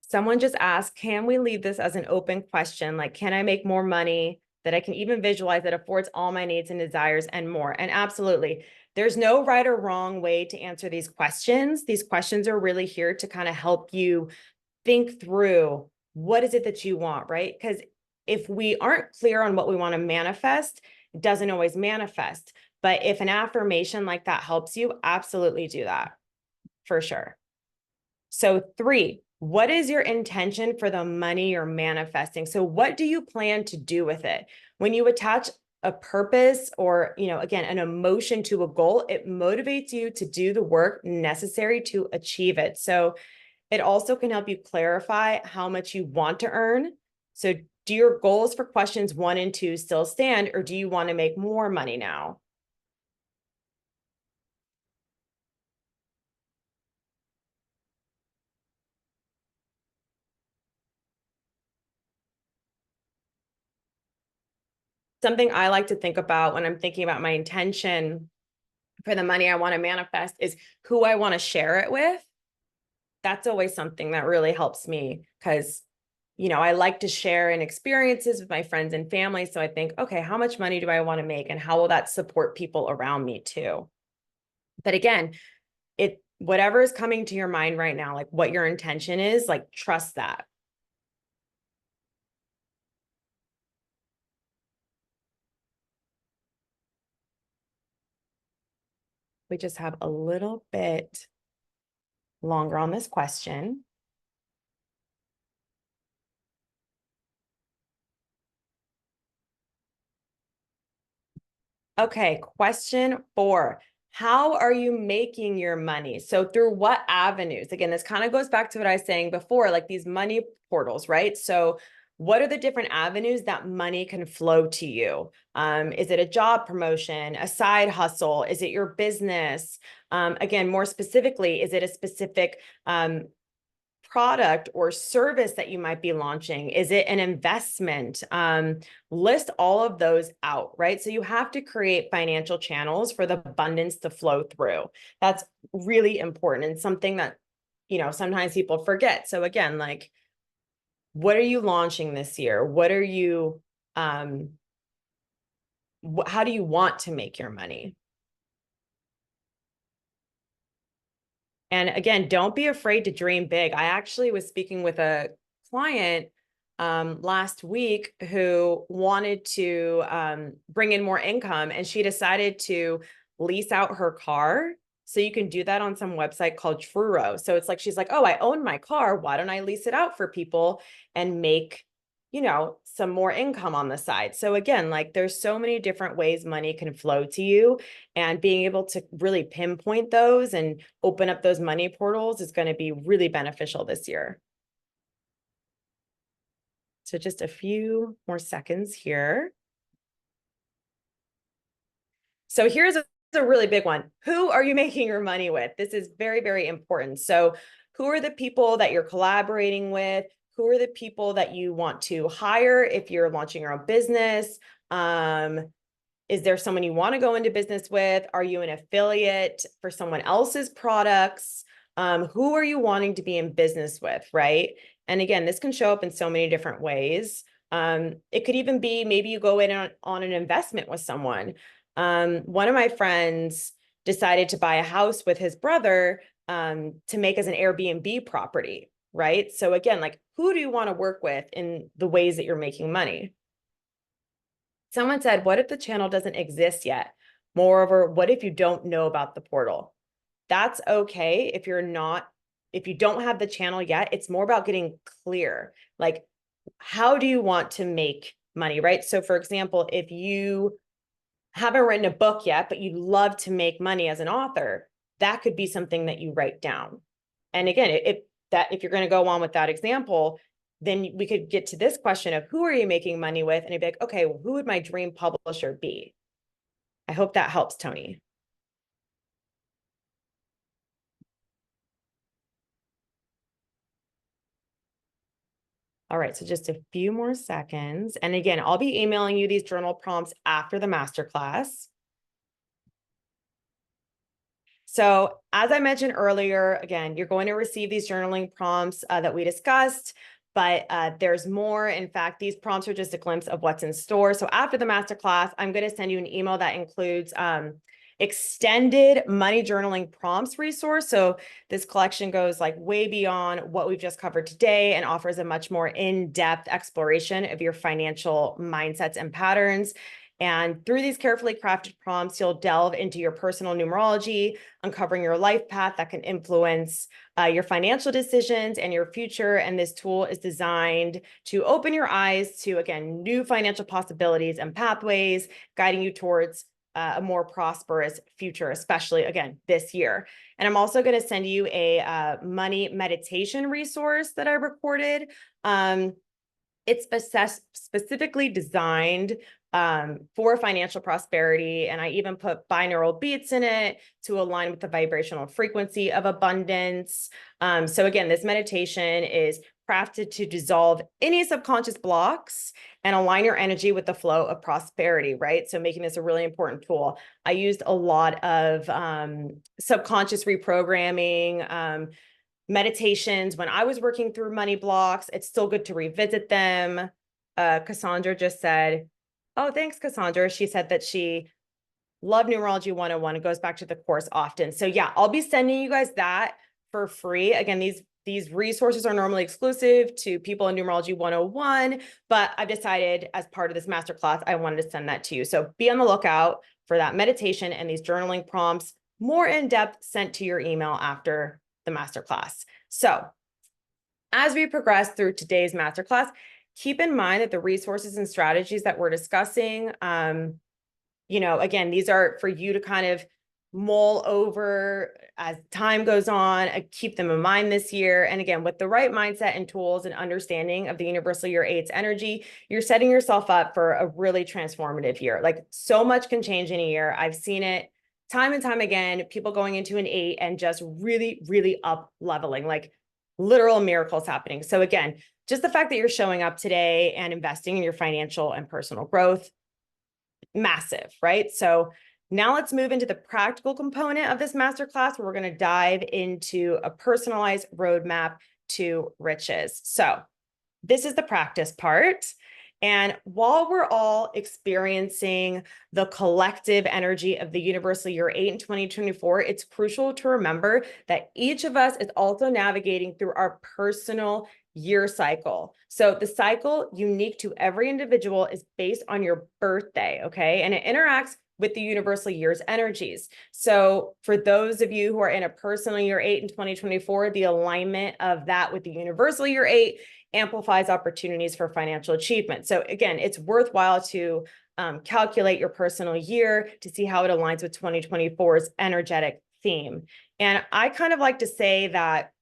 Someone just asked, can we leave this as an open question? Like, can I make more money that I can even visualize that affords all my needs and desires and more? And absolutely, there's no right or wrong way to answer these questions. These questions are really here to kind of help you think through, what is it that you want, right? Because if we aren't clear on what we want to manifest, it doesn't always manifest. But if an affirmation like that helps you, absolutely do that, for sure. So 3, what is your intention for the money you're manifesting? So what do you plan to do with it? When you attach a purpose or, again, an emotion to a goal, it motivates you to do the work necessary to achieve it. So it also can help you clarify how much you want to earn. So do your goals for questions 1 and 2 still stand, or do you want to make more money now? Something I like to think about when I'm thinking about my intention for the money I want to manifest is who I want to share it with. That's always something that really helps me, because I like to share in experiences with my friends and family. So I think, okay, how much money do I want to make, and how will that support people around me too? But again, whatever is coming to your mind right now, like what your intention is, like, trust that. We just have a little bit longer on this question. Okay, question 4. How are you making your money? So through what avenues? Again, this kind of goes back to what I was saying before, like these money portals, right? So what are the different avenues that money can flow to you? Is it a job promotion, a side hustle? Is it your business? Again, more specifically, is it a specific product or service that you might be launching? Is it an investment? List all of those out, right? So you have to create financial channels for the abundance to flow through. That's really important, and something that, sometimes people forget. So again, like, what are you launching this year? What are you, how do you want to make your money? And again, don't be afraid to dream big. I actually was speaking with a client last week who wanted to bring in more income, and she decided to lease out her car. So you can do that on some website called Truro. So it's like, she's like, oh, I own my car. Why don't I lease it out for people and make, some more income on the side? So again, like, there's so many different ways money can flow to you, and being able to really pinpoint those and open up those money portals is going to be really beneficial this year. So just a few more seconds here. So here's a really big one. Who are you making your money with? This is very, very important. So who are the people that you're collaborating with? Who are the people that you want to hire if you're launching your own business? Is there someone you want to go into business with? Are you an affiliate for someone else's products? Who are you wanting to be in business with, right? And again, this can show up in so many different ways. It could even be, maybe you go in on an investment with someone. One of my friends decided to buy a house with his brother to make as an Airbnb property, right? So again, like, who do you want to work with in the ways that you're making money? Someone said, what if the channel doesn't exist yet? Moreover, what if you don't know about the portal? That's okay if you don't have the channel yet. It's more about getting clear. Like, how do you want to make money, right? So for example, if you haven't written a book yet, but you'd love to make money as an author, that could be something that you write down. And again, if you're going to go on with that example, then we could get to this question of, who are you making money with? And you'd be like, okay, well, who would my dream publisher be? I hope that helps, Tony. All right, so just a few more seconds. And again, I'll be emailing you these journal prompts after the masterclass. So as I mentioned earlier, again, you're going to receive these journaling prompts that we discussed, but there's more. In fact, these prompts are just a glimpse of what's in store. So after the masterclass, I'm going to send you an email that includes extended money journaling prompts resource. So this collection goes like way beyond what we've just covered today and offers a much more in-depth exploration of your financial mindsets and patterns. And through these carefully crafted prompts, you'll delve into your personal numerology, uncovering your life path that can influence your financial decisions and your future. And this tool is designed to open your eyes to, again, new financial possibilities and pathways, guiding you towards a more prosperous future, especially, again, this year. And I'm also going to send you a money meditation resource that I recorded. It's specifically designed for financial prosperity. And I even put binaural beats in it to align with the vibrational frequency of abundance. So again, this meditation is crafted to dissolve any subconscious blocks and align your energy with the flow of prosperity, right? So making this a really important tool. I used a lot of subconscious reprogramming, meditations when I was working through money blocks. It's still good to revisit them. Cassandra just said, oh, thanks, Cassandra. She said that she loved Numerology 101 and goes back to the course often. So yeah, I'll be sending you guys that for free. Again, these resources are normally exclusive to people in Numerology 101, but I've decided as part of this masterclass, I wanted to send that to you. So be on the lookout for that meditation and these journaling prompts, more in depth, sent to your email after the masterclass. So as we progress through today's masterclass, keep in mind that the resources and strategies that we're discussing, again, these are for you to kind of mull over as time goes on, keep them in mind this year. And again, with the right mindset and tools and understanding of the universal year 8's energy, you're setting yourself up for a really transformative year. Like so much can change in a year. I've seen it time and time again, people going into an 8 and just really, really up leveling, like literal miracles happening. So again, just the fact that you're showing up today and investing in your financial and personal growth, massive, right? So now let's move into the practical component of this masterclass where we're going to dive into a personalized roadmap to riches. So this is the practice part. And while we're all experiencing the collective energy of the universal year 8 in 2024, it's crucial to remember that each of us is also navigating through our personal year cycle. So the cycle unique to every individual is based on your birthday, okay? And it interacts with the universal year's energies. So for those of you who are in a personal year 8 in 2024, the alignment of that with the universal year 8 amplifies opportunities for financial achievement. So again, it's worthwhile to calculate your personal year to see how it aligns with 2024's energetic theme. And I kind of like to say that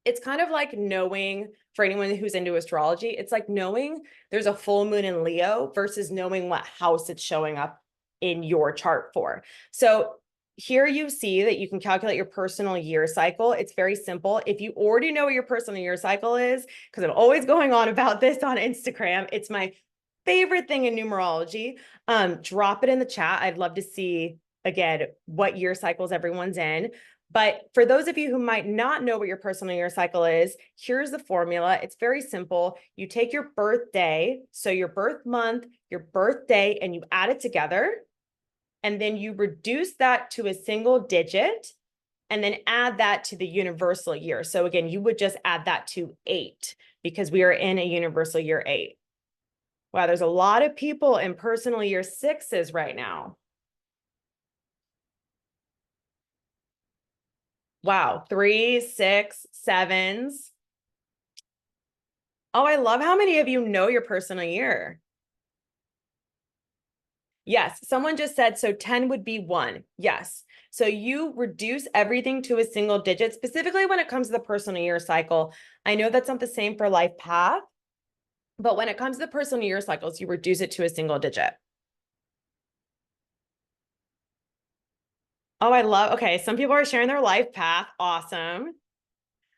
it's kind of like knowing, for anyone who's into astrology, it's like knowing there's a full moon in Leo versus knowing what house it's showing up in your chart for. So here you see that you can calculate your personal year cycle. It's very simple. If you already know what your personal year cycle is, because I'm always going on about this on Instagram, it's my favorite thing in numerology. Drop it in the chat. I'd love to see, again, what year cycles everyone's in. But for those of you who might not know what your personal year cycle is, here's the formula. It's very simple. You take your birthday, so your birth month, your birthday, and you add it together. And then you reduce that to a single digit and then add that to the universal year. So again, you would just add that to 8 because we are in a universal year 8. Wow, there's a lot of people in personal year 6s right now. Wow, 3, 6, 7s. Oh, I love how many of you know your personal year. Yes, someone just said, so 10 would be 1. Yes. So you reduce everything to a single digit, specifically when it comes to the personal year cycle. I know that's not the same for life path, but when it comes to the personal year cycles, you reduce it to a single digit. Oh, I love, okay, some people are sharing their life path. Awesome.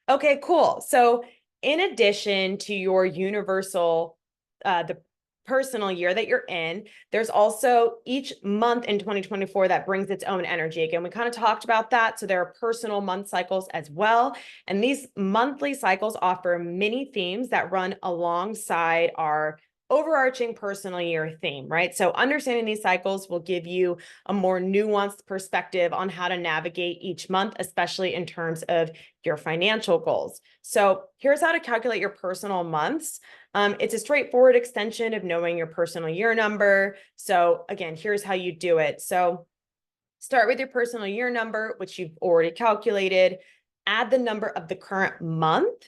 Okay, cool. So in addition to your universal, the personal year that you're in, there's also each month in 2024 that brings its own energy. Again, we kind of talked about that. So there are personal month cycles as well. And these monthly cycles offer mini themes that run alongside our overarching personal year theme, right? So understanding these cycles will give you a more nuanced perspective on how to navigate each month, especially in terms of your financial goals. So here's how to calculate your personal months. It's a straightforward extension of knowing your personal year number. So again, here's how you do it. So start with your personal year number, which you've already calculated, add the number of the current month.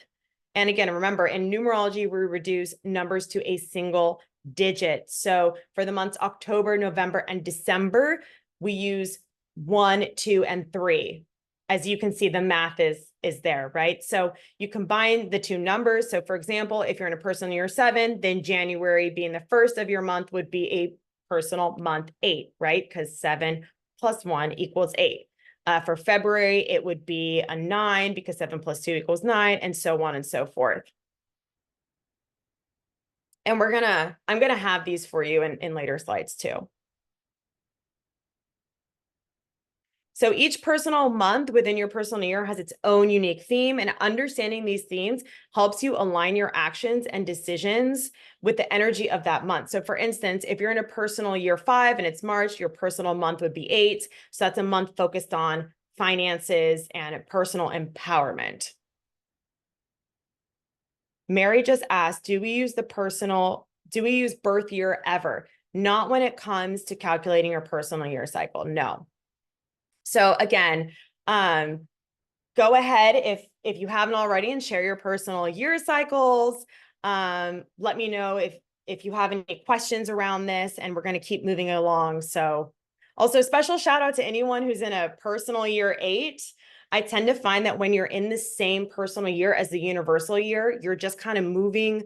And again, remember, in numerology, we reduce numbers to a single digit. So for the months October, November, and December, we use 1, 2, and 3. As you can see, the math is there, right? So you combine the two numbers. So for example, if you're in a personal year 7, then January being the first of your month would be a personal month 8, right? Because 7 plus 1 equals 8. For February, it would be a 9 because 7 plus 2 equals 9, and so on and so forth. And I'm gonna have these for you in later slides too. So each personal month within your personal year has its own unique theme, and understanding these themes helps you align your actions and decisions with the energy of that month. So for instance, if you're in a personal year 5 and it's March, your personal month would be 8. So that's a month focused on finances and personal empowerment. Mary just asked, do we use birth year ever? Not when it comes to calculating your personal year cycle, no. So again, go ahead if you haven't already and share your personal year cycles. Let me know if you have any questions around this, and we're going to keep moving along. So also special shout out to anyone who's in a personal year 8. I tend to find that when you're in the same personal year as the universal year, you're just kind of moving,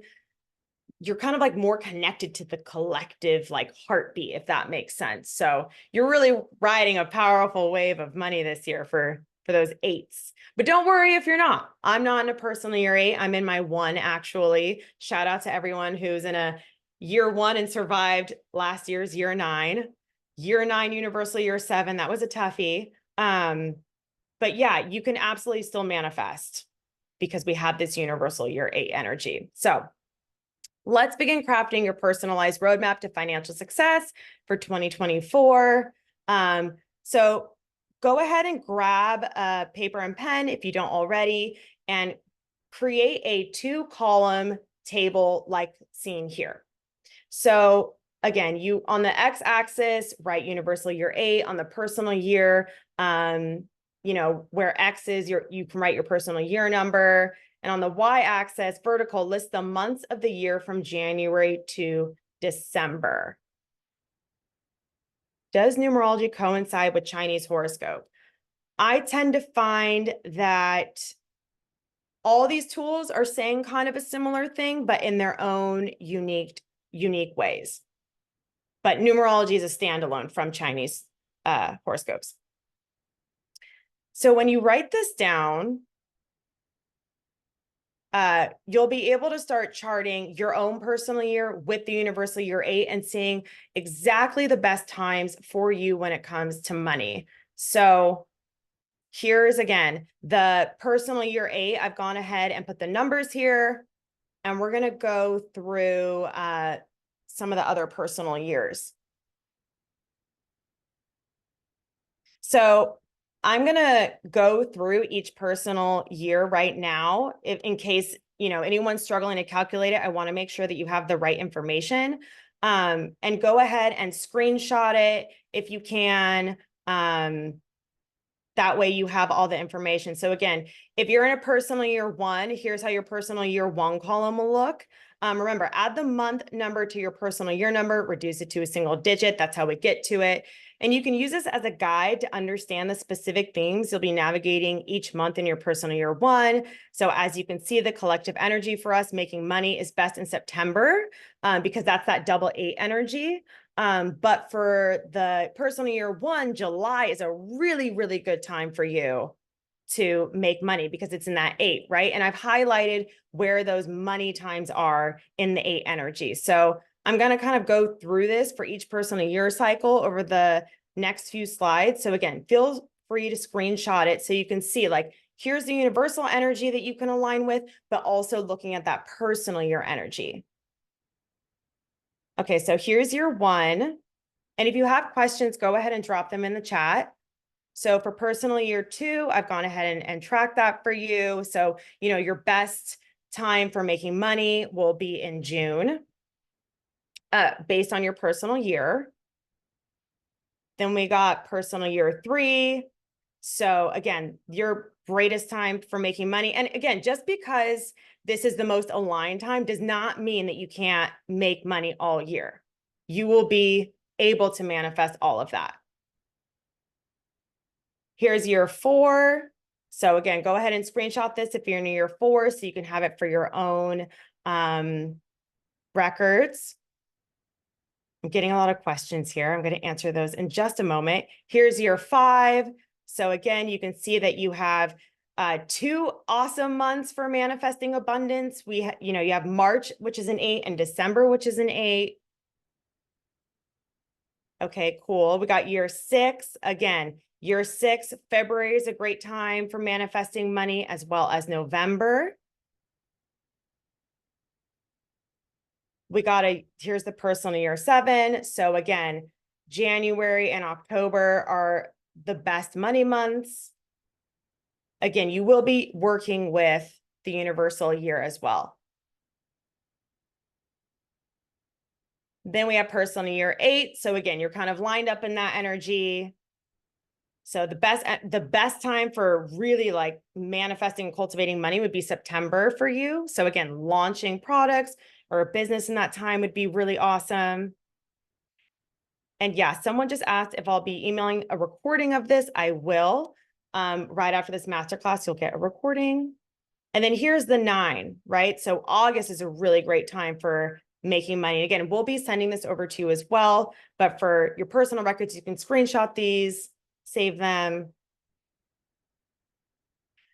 you're kind of like more connected to the collective like heartbeat, if that makes sense. So you're really riding a powerful wave of money this year for those 8s. But don't worry if you're not. I'm not in a personal year 8. I'm in my 1 actually. Shout out to everyone who's in a year 1 and survived last year's year 9. Year 9 universal year 7. That was a toughie. But yeah, you can absolutely still manifest because we have this universal year 8 energy. So let's begin crafting your personalized roadmap to financial success for 2024. So go ahead and grab a paper and pen if you don't already, and create a 2-column table like seen here. So again, you on the x-axis, write universal year 8. On the personal year, where X is, you can write your personal year number. And on the y-axis, vertical, list the months of the year from January to December. Does numerology coincide with Chinese horoscope? I tend to find that all these tools are saying kind of a similar thing, but in their own unique ways. But numerology is a standalone from Chinese horoscopes. So when you write this down, you'll be able to start charting your own personal year with the universal year 8 and seeing exactly the best times for you when it comes to money. So here's again, the personal year 8. I've gone ahead and put the numbers here, and we're going to go through some of the other personal years. So I'm going to go through each personal year right now. In case, anyone's struggling to calculate it, I want to make sure that you have the right information. And go ahead and screenshot it if you can. That way you have all the information. So again, if you're in a personal year 1, here's how your personal year 1 column will look. Remember, add the month number to your personal year number, reduce it to a single digit. That's how we get to it. And you can use this as a guide to understand the specific themes you'll be navigating each month in your personal year 1. So as you can see, the collective energy for us making money is best in September because that's that double 8 energy. But for the personal year 1, July is a really, really good time for you to make money because it's in that 8, right? And I've highlighted where those money times are in the 8 energy. So I'm going to kind of go through this for each personal year cycle over the next few slides. So again, feel free to screenshot it so you can see, like, here's the universal energy that you can align with, but also looking at that personal year energy. Okay, so here's year 1. And if you have questions, go ahead and drop them in the chat. So for personal year 2, I've gone ahead and tracked that for you. So, you know, your best time for making money will be in June, based on your personal year. Then we got personal year 3. So again, your greatest time for making money. And again, just because this is the most aligned time does not mean that you can't make money all year. You will be able to manifest all of that. Here's year 4. So again, go ahead and screenshot this if you're in year 4 so you can have it for your own records. I'm getting a lot of questions here. I'm going to answer those in just a moment. Here's year 5. So again, you can see that you have 2 awesome months for manifesting abundance. You have March, which is an 8, and December, which is an 8. Okay, cool. We got year 6. Again, year 6, February is a great time for manifesting money, as well as November. Here's the personal year 7. So again, January and October are the best money months. Again, you will be working with the universal year as well. Then we have personal year 8. So again, you're kind of lined up in that energy. So the best time for really like manifesting and cultivating money would be September for you. So again, launching products or a business in that time would be really awesome. And yeah, someone just asked if I'll be emailing a recording of this. I will. Right after this masterclass, you'll get a recording. And then here's the 9, right? So August is a really great time for making money. Again, we'll be sending this over to you as well, but for your personal records, you can screenshot these, save them.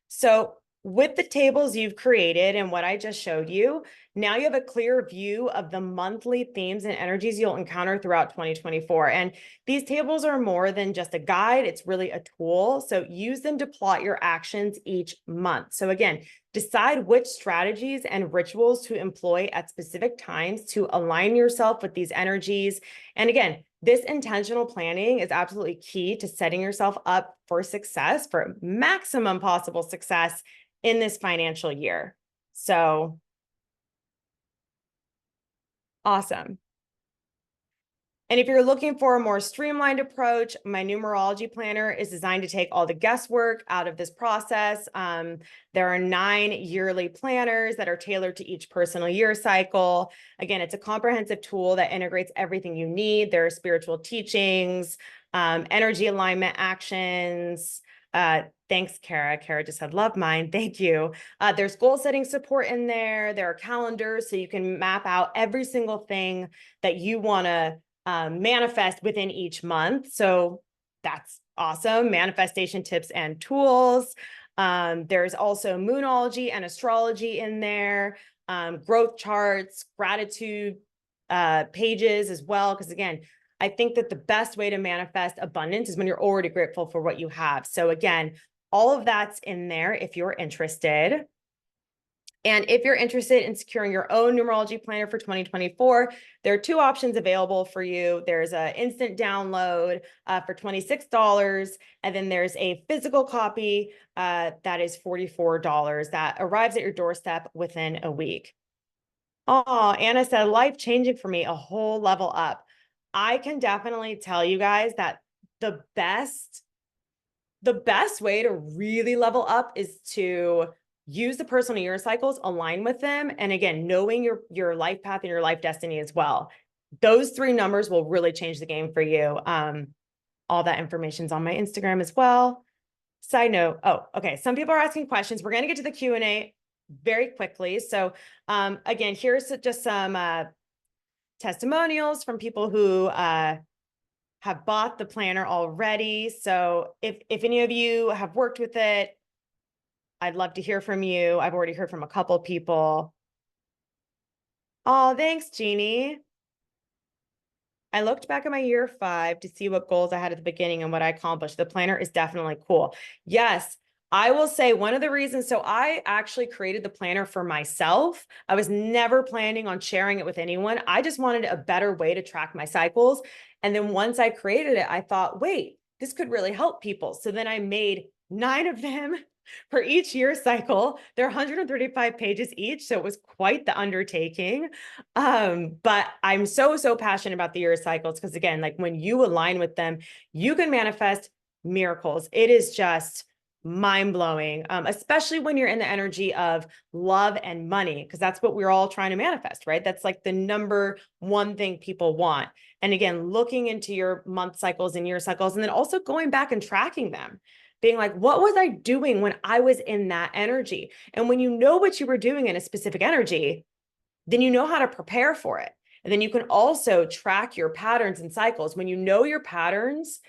So with the tables you've created and what I just showed you, now you have a clear view of the monthly themes and energies you'll encounter throughout 2024. And these tables are more than just a guide. It's really a tool. So use them to plot your actions each month. So again, decide which strategies and rituals to employ at specific times to align yourself with these energies. And again, this intentional planning is absolutely key to setting yourself up for success, for maximum possible success in this financial year. So awesome. And if you're looking for a more streamlined approach, my numerology planner is designed to take all the guesswork out of this process. There are 9 yearly planners that are tailored to each personal year cycle. Again, it's a comprehensive tool that integrates everything you need. There are spiritual teachings, energy alignment actions. Thanks, Kara. Kara just said, love mine. Thank you. There's goal setting support in there. There are calendars, so you can map out every single thing that you want to manifest within each month. So that's awesome. Manifestation tips and tools. There's also Moonology and astrology in there, growth charts, gratitude pages as well. Because again, I think that the best way to manifest abundance is when you're already grateful for what you have. So again, all of that's in there if you're interested. And if you're interested in securing your own numerology planner for 2024, there are 2 options available for you. There's an instant download for $26, and then there's a physical copy that is $44 that arrives at your doorstep within a week. Oh, Anna said, life-changing for me, a whole level up. I can definitely tell you guys that the best way to really level up is to use the personal year cycles, align with them. And again, knowing your life path and your life destiny as well. Those 3 numbers will really change the game for you. All that information's on my Instagram as well. Side note. Oh, okay. Some people are asking questions. We're going to get to the Q&A very quickly. So again, here's just some testimonials from people who have bought the planner already. So if any of you have worked with it, I'd love to hear from you. I've already heard from a couple people. Oh, thanks, Jeannie. I looked back at my year 5 to see what goals I had at the beginning and what I accomplished. The planner is definitely cool. Yes, I will say one of the reasons, so I actually created the planner for myself. I was never planning on sharing it with anyone. I just wanted a better way to track my cycles. And then once I created it, I thought, wait, this could really help people. So then I made 9 of them for each year cycle. They're 135 pages each. So it was quite the undertaking. But I'm so passionate about the year cycles because again, like when you align with them, you can manifest miracles. It is just mind-blowing, especially when you're in the energy of love and money, because that's what we're all trying to manifest, right? That's like the number one thing people want. And again, looking into your month cycles and year cycles, and then also going back and tracking them, being like, what was I doing when I was in that energy? And when you know what you were doing in a specific energy, then you know how to prepare for it. And then you can also track your patterns and cycles. When you know your patterns,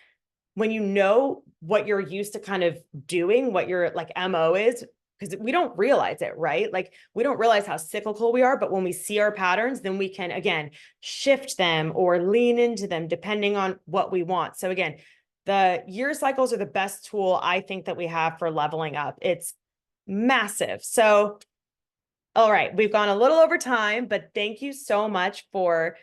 when you know what you're used to kind of doing, what your like MO is, because we don't realize it, right? Like we don't realize how cyclical we are, but when we see our patterns, then we can, again, shift them or lean into them depending on what we want. So again, the year cycles are the best tool I think that we have for leveling up. It's massive. So all right, we've gone a little over time, but thank you so much for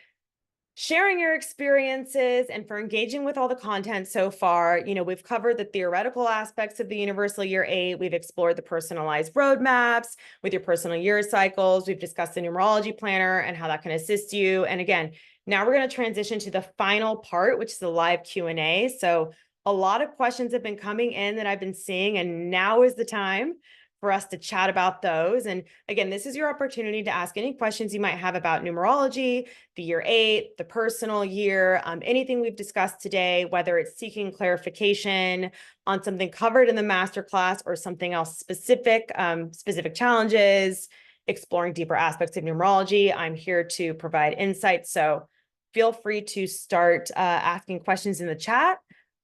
sharing your experiences and for engaging with all the content so far. You know, we've covered the theoretical aspects of the universal year 8. We've explored the personalized roadmaps with your personal year cycles. We've discussed the numerology planner and how that can assist you. And again, now we're going to transition to the final part, which is the live Q&A. So a lot of questions have been coming in that I've been seeing, and now is the time for us to chat about those. And again, this is your opportunity to ask any questions you might have about numerology, the year 8, the personal year, anything we've discussed today, whether it's seeking clarification on something covered in the masterclass or something else specific, specific challenges, exploring deeper aspects of numerology. I'm here to provide insights. So feel free to start asking questions in the chat.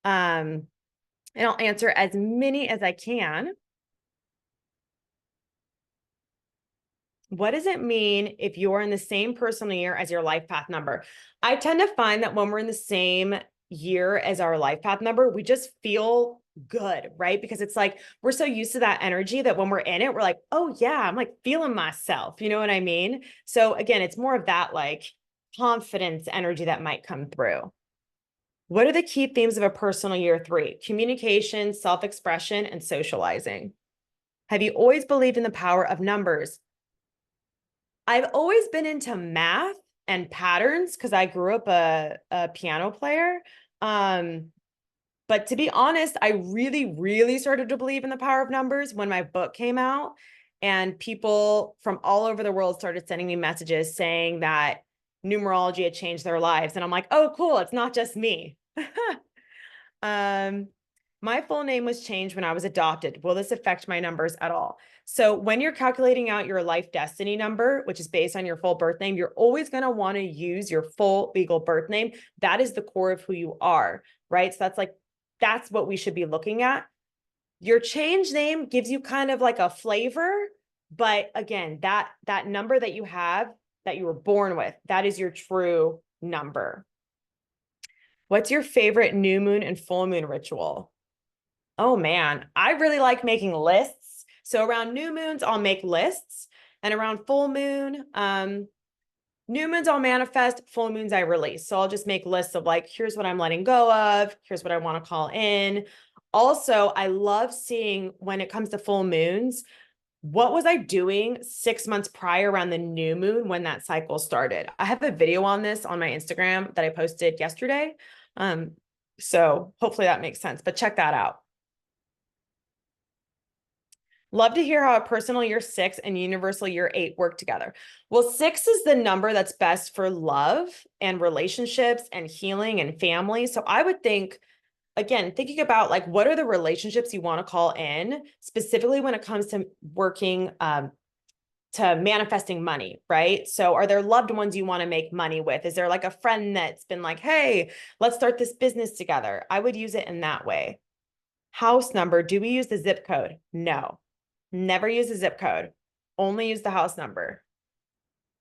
And I'll answer as many as I can. What does it mean if you're in the same personal year as your life path number? I tend to find that when we're in the same year as our life path number, we just feel good, right? Because it's like, we're so used to that energy that when we're in it, we're like, oh yeah, I'm like feeling myself. You know what I mean? So again, it's more of that like confidence energy that might come through. What are the key themes of a personal year 3? Communication, self-expression, and socializing. Have you always believed in the power of numbers? I've always been into math and patterns because I grew up a piano player. But to be honest, I really started to believe in the power of numbers when my book came out, and people from all over the world started sending me messages saying that numerology had changed their lives. And I'm like, oh, cool. It's not just me. My full name was changed when I was adopted. Will this affect my numbers at all? So when you're calculating out your life destiny number, which is based on your full birth name, you're always going to want to use your full legal birth name. That is the core of who you are, right? So that's what we should be looking at. Your change name gives you kind of like a flavor, but again, that number that you have, that you were born with, that is your true number. What's your favorite new moon and full moon ritual? Oh man, I really like making lists. So around new moons, I'll make lists. And around full moon, new moons I'll manifest, full moons I release. So I'll just make lists of like, here's what I'm letting go of, here's what I want to call in. Also, I love seeing when it comes to full moons, what was I doing 6 months prior around the new moon when that cycle started? I have a video on this on my Instagram that I posted yesterday. So hopefully that makes sense, but check that out. Love to hear how a personal year 6 and universal year 8 work together. Well, 6 is the number that's best for love and relationships and healing and family. So I would think, again, thinking about like, what are the relationships you want to call in, specifically when it comes to working, to manifesting money, right? So are there loved ones you want to make money with? Is there like a friend that's been like, hey, let's start this business together? I would use it in that way. House number, do we use the zip code? No. Never use the zip code. Only use the house number.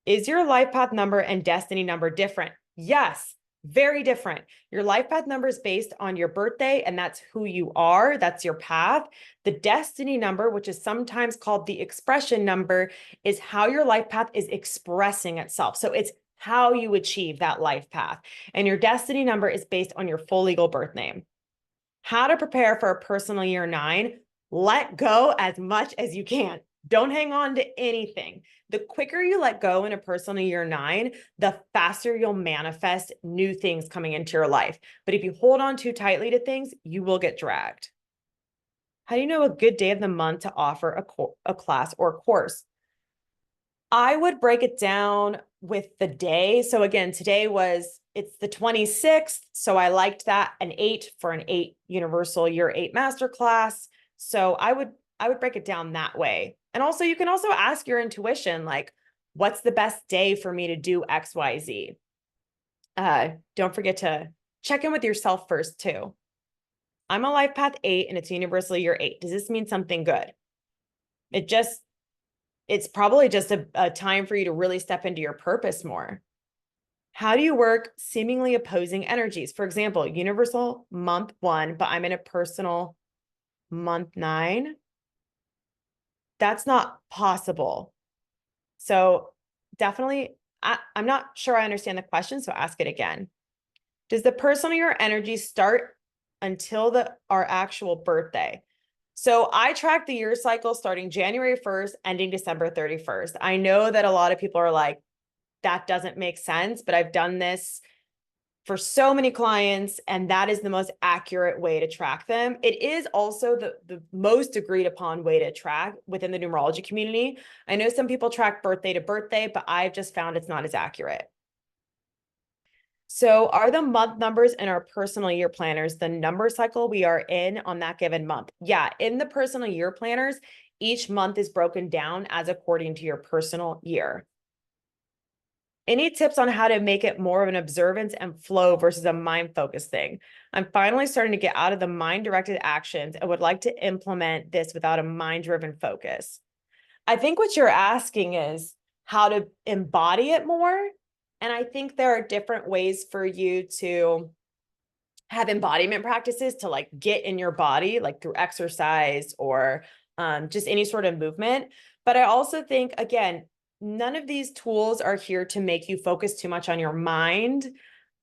Is your life path number and destiny number different? Yes, very different. Your life path number is based on your birthday, and that's who you are. That's your path. The destiny number, which is sometimes called the expression number, is how your life path is expressing itself. So it's how you achieve that life path. And your destiny number is based on your full legal birth name. How to prepare for a personal year 9. Let go as much as you can. Don't hang on to anything. The quicker you let go in a personal year 9, the faster you'll manifest new things coming into your life. But if you hold on too tightly to things, you will get dragged. How do you know a good day of the month to offer a class or course? I would break it down with the day. So again, it's the 26th. So I liked that, an 8 for an 8 universal year 8 masterclass. So I would break it down that way. And also you can also ask your intuition, like, what's the best day for me to do X, Y, Z? Don't forget to check in with yourself first too. I'm a life path 8 and it's universal year 8. Does this mean something good? It's probably just a time for you to really step into your purpose more. How do you work seemingly opposing energies? For example, universal month 1, but I'm in a personal month 9. That's not possible. So definitely, I'm not sure I understand the question, so ask it again. Does the personal year energy start until our actual birthday? So I track the year cycle starting January 1st, ending December 31st. I know that a lot of people are like, that doesn't make sense, but I've done this for so many clients, and that is the most accurate way to track them. It is also the most agreed upon way to track within the numerology community. I know some people track birthday to birthday, but I've just found it's not as accurate. So are the month numbers in our personal year planners the number cycle we are in on that given month? Yeah, in the personal year planners, each month is broken down as according to your personal year. Any tips on how to make it more of an observance and flow versus a mind-focused thing? I'm finally starting to get out of the mind-directed actions and would like to implement this without a mind-driven focus. I think what you're asking is how to embody it more. And I think there are different ways for you to have embodiment practices to like get in your body, like through exercise or just any sort of movement. But I also think, again, none of these tools are here to make you focus too much on your mind,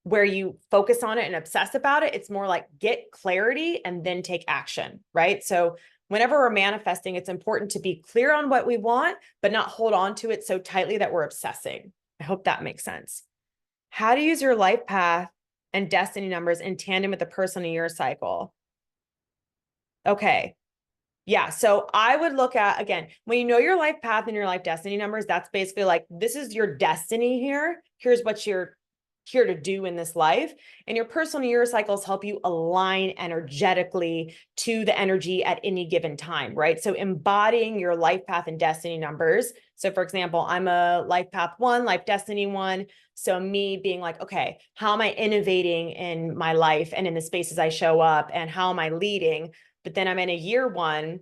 where you focus on it and obsess about it. It's more like get clarity and then take action, right? So whenever we're manifesting, it's important to be clear on what we want, but not hold on to it so tightly that we're obsessing. I hope that makes sense. How to use your life path and destiny numbers in tandem with the personal year cycle. Okay. Yeah. So I would look at, again, when you know your life path and your life destiny numbers, that's basically like, this is your destiny here. Here's what you're here to do in this life. And your personal year cycles help you align energetically to the energy at any given time, right? So embodying your life path and destiny numbers. So for example, I'm a life path 1, life destiny 1. So me being like, okay, how am I innovating in my life and in the spaces I show up, and how am I leading? But then I'm in a year 1,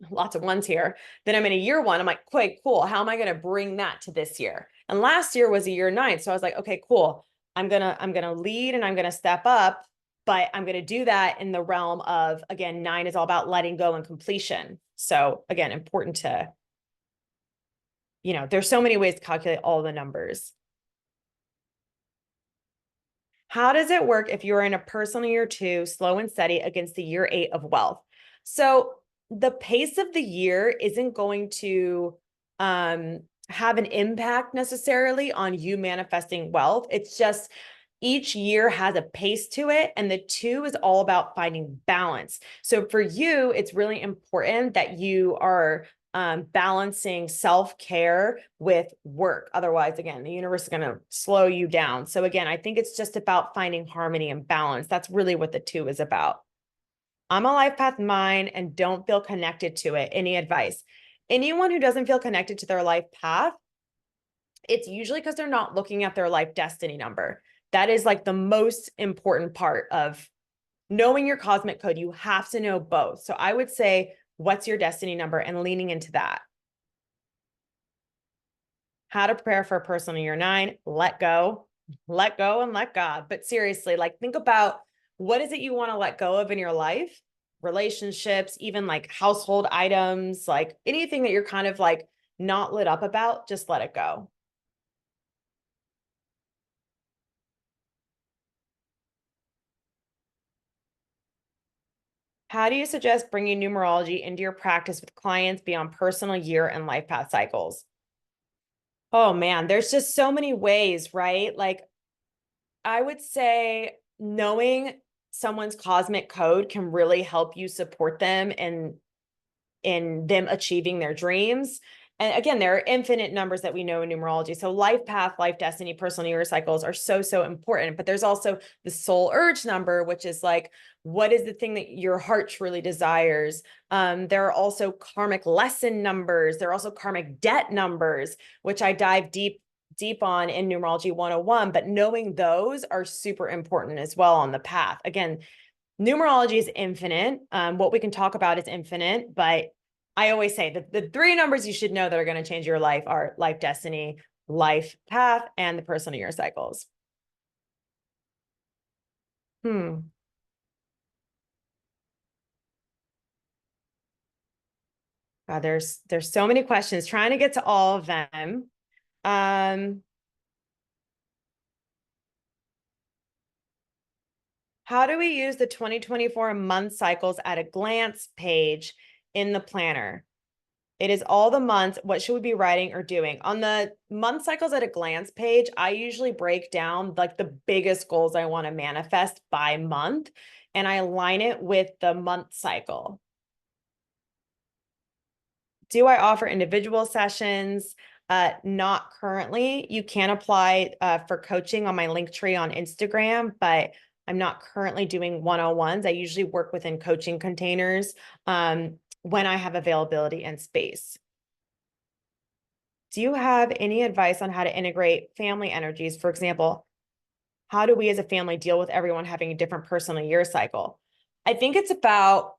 lots of ones here. Then I'm in a year 1. I'm like, okay, cool. How am I going to bring that to this year? And last year was a year 9. So I was like, okay, cool. I'm going to lead and I'm going to step up, but I'm going to do that in the realm of, again, 9 is all about letting go and completion. So again, important to, there's so many ways to calculate all the numbers. How does it work if you're in a personal year 2, slow and steady, against the year 8 of wealth? So the pace of the year isn't going to have an impact necessarily on you manifesting wealth. It's just each year has a pace to it, and the 2 is all about finding balance. So for you, it's really important that you are balancing self-care with work. Otherwise, again, the universe is going to slow you down. So again, I think it's just about finding harmony and balance. That's really what the 2 is about. I'm a life path 9 and don't feel connected to it. Any advice? Anyone who doesn't feel connected to their life path, it's usually because they're not looking at their life destiny number. That is like the most important part of knowing your cosmic code. You have to know both. So I would say what's your destiny number, and leaning into that. How to prepare for a personal year 9, let go and let God. But seriously, like think about what is it you want to let go of in your life, relationships, even like household items, like anything that you're kind of like not lit up about, just let it go. How do you suggest bringing numerology into your practice with clients beyond personal year and life path cycles? Oh man, there's just so many ways, right? Like I would say knowing someone's cosmic code can really help you support them in them achieving their dreams. And again, there are infinite numbers that we know in numerology. So life path, life destiny, personal year cycles are so, so important. But there's also the soul urge number, which is like, what is the thing that your heart truly desires? There are also karmic lesson numbers. There are also karmic debt numbers, which I dive deep on in Numerology 101. But knowing those are super important as well on the path. Again, numerology is infinite. What we can talk about is infinite, but I always say that the 3 numbers you should know that are going to change your life are life destiny, life path, and the personal year cycles. God, there's so many questions. Trying to get to all of them. How do we use the 2024 month cycles at a glance page in the planner? It is all the months. What should we be writing or doing? On the month cycles at a glance page, I usually break down like the biggest goals I want to manifest by month, and I align it with the month cycle. Do I offer individual sessions? Not currently. You can apply for coaching on my link tree on Instagram, but I'm not currently doing one-on-ones. I usually work within coaching containers when I have availability and space. Do you have any advice on how to integrate family energies? For example, how do we as a family deal with everyone having a different personal year cycle? I think it's about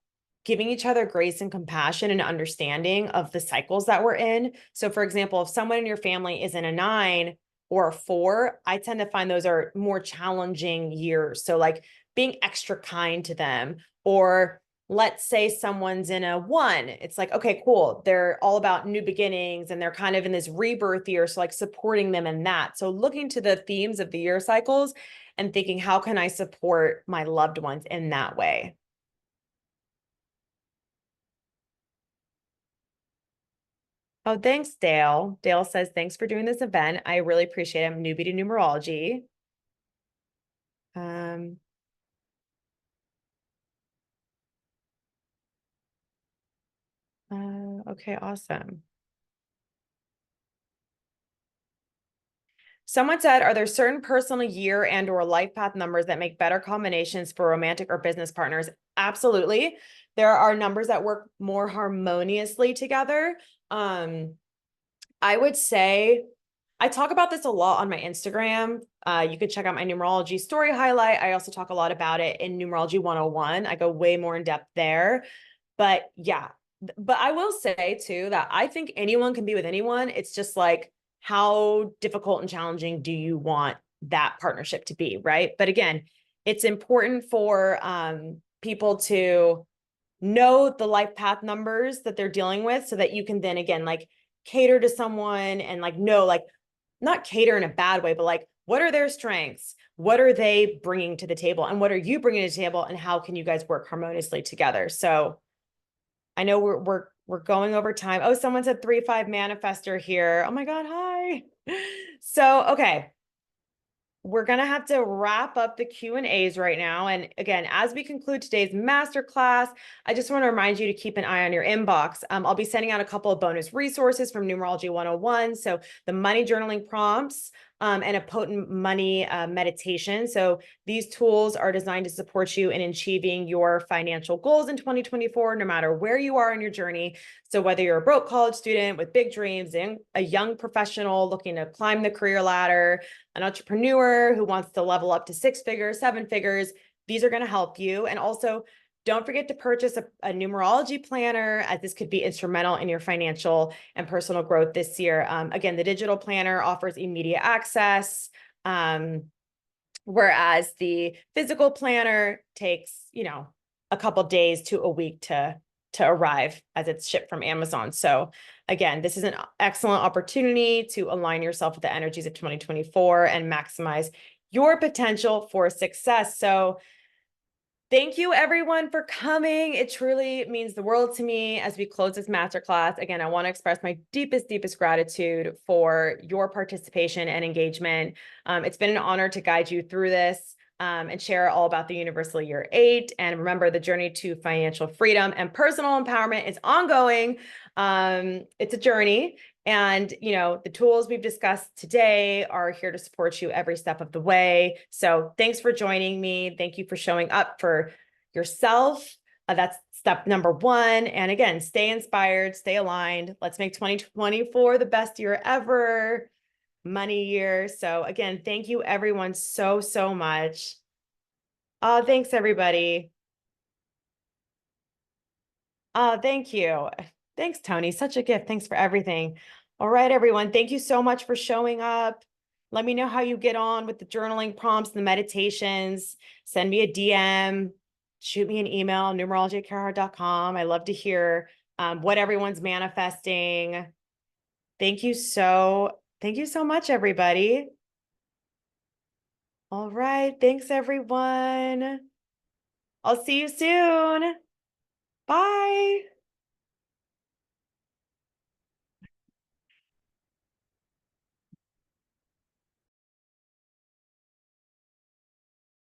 giving each other grace and compassion and understanding of the cycles that we're in. So for example, if someone in your family is in a 9 or a 4, I tend to find those are more challenging years. So like being extra kind to them, or let's say someone's in a 1, it's like, okay, cool. They're all about new beginnings and they're kind of in this rebirth year. So like supporting them in that. So looking to the themes of the year cycles and thinking, how can I support my loved ones in that way? Oh, thanks, Dale. Dale says, thanks for doing this event. I really appreciate it. I'm newbie to numerology. Um, okay, awesome. Someone said, are there certain personal year and or life path numbers that make better combinations for romantic or business partners? Absolutely. There are numbers that work more harmoniously together. I would say I talk about this a lot on my Instagram. You can check out my numerology story highlight. I also talk a lot about it in Numerology 101. I go way more in depth there. But yeah, but I will say too that I think anyone can be with anyone. It's just like, how difficult and challenging do you want that partnership to be, right? But again, it's important for people to know the life path numbers that they're dealing with so that you can then again like cater to someone and like know, like not cater in a bad way, but like what are their strengths, what are they bringing to the table, and what are you bringing to the table, and how can you guys work harmoniously together? So I know we're going over time. Oh, someone said 3-5 manifester here. Oh my God, hi. So okay, we're going to have to wrap up the Q&As right now. And again, as we conclude today's masterclass, I just want to remind you to keep an eye on your inbox. I'll be sending out a couple of bonus resources from Numerology 101. So the money journaling prompts and a potent money meditation. So these tools are designed to support you in achieving your financial goals in 2024, no matter where you are in your journey. So whether you're a broke college student with big dreams, and a young professional looking to climb the career ladder, an entrepreneur who wants to level up to 6 figures, 7 figures, these are going to help you. And also Don't forget to purchase a numerology planner, as this could be instrumental in your financial and personal growth this year. Again, the digital planner offers immediate access, whereas the physical planner takes, a couple days to a week to arrive as it's shipped from Amazon. So again, this is an excellent opportunity to align yourself with the energies of 2024 and maximize your potential for success. So thank you everyone for coming. It truly means the world to me as we close this masterclass. Again, I want to express my deepest gratitude for your participation and engagement. It's been an honor to guide you through this and share all about the Universal Year 8. And remember, the journey to financial freedom and personal empowerment is ongoing. It's a journey. And, the tools we've discussed today are here to support you every step of the way. So thanks for joining me. Thank you for showing up for yourself. That's step number one. And again, stay inspired, stay aligned. Let's make 2024 the best year ever, money year. So again, thank you everyone so much. Oh, thanks everybody. Oh, thank you. Thanks, Tony. Such a gift. Thanks for everything. All right, everyone. Thank you so much for showing up. Let me know how you get on with the journaling prompts, the meditations. Send me a DM, shoot me an email, numerology@carehart.com. I love to hear what everyone's manifesting. Thank you so much, everybody. All right. Thanks, everyone. I'll see you soon. Bye.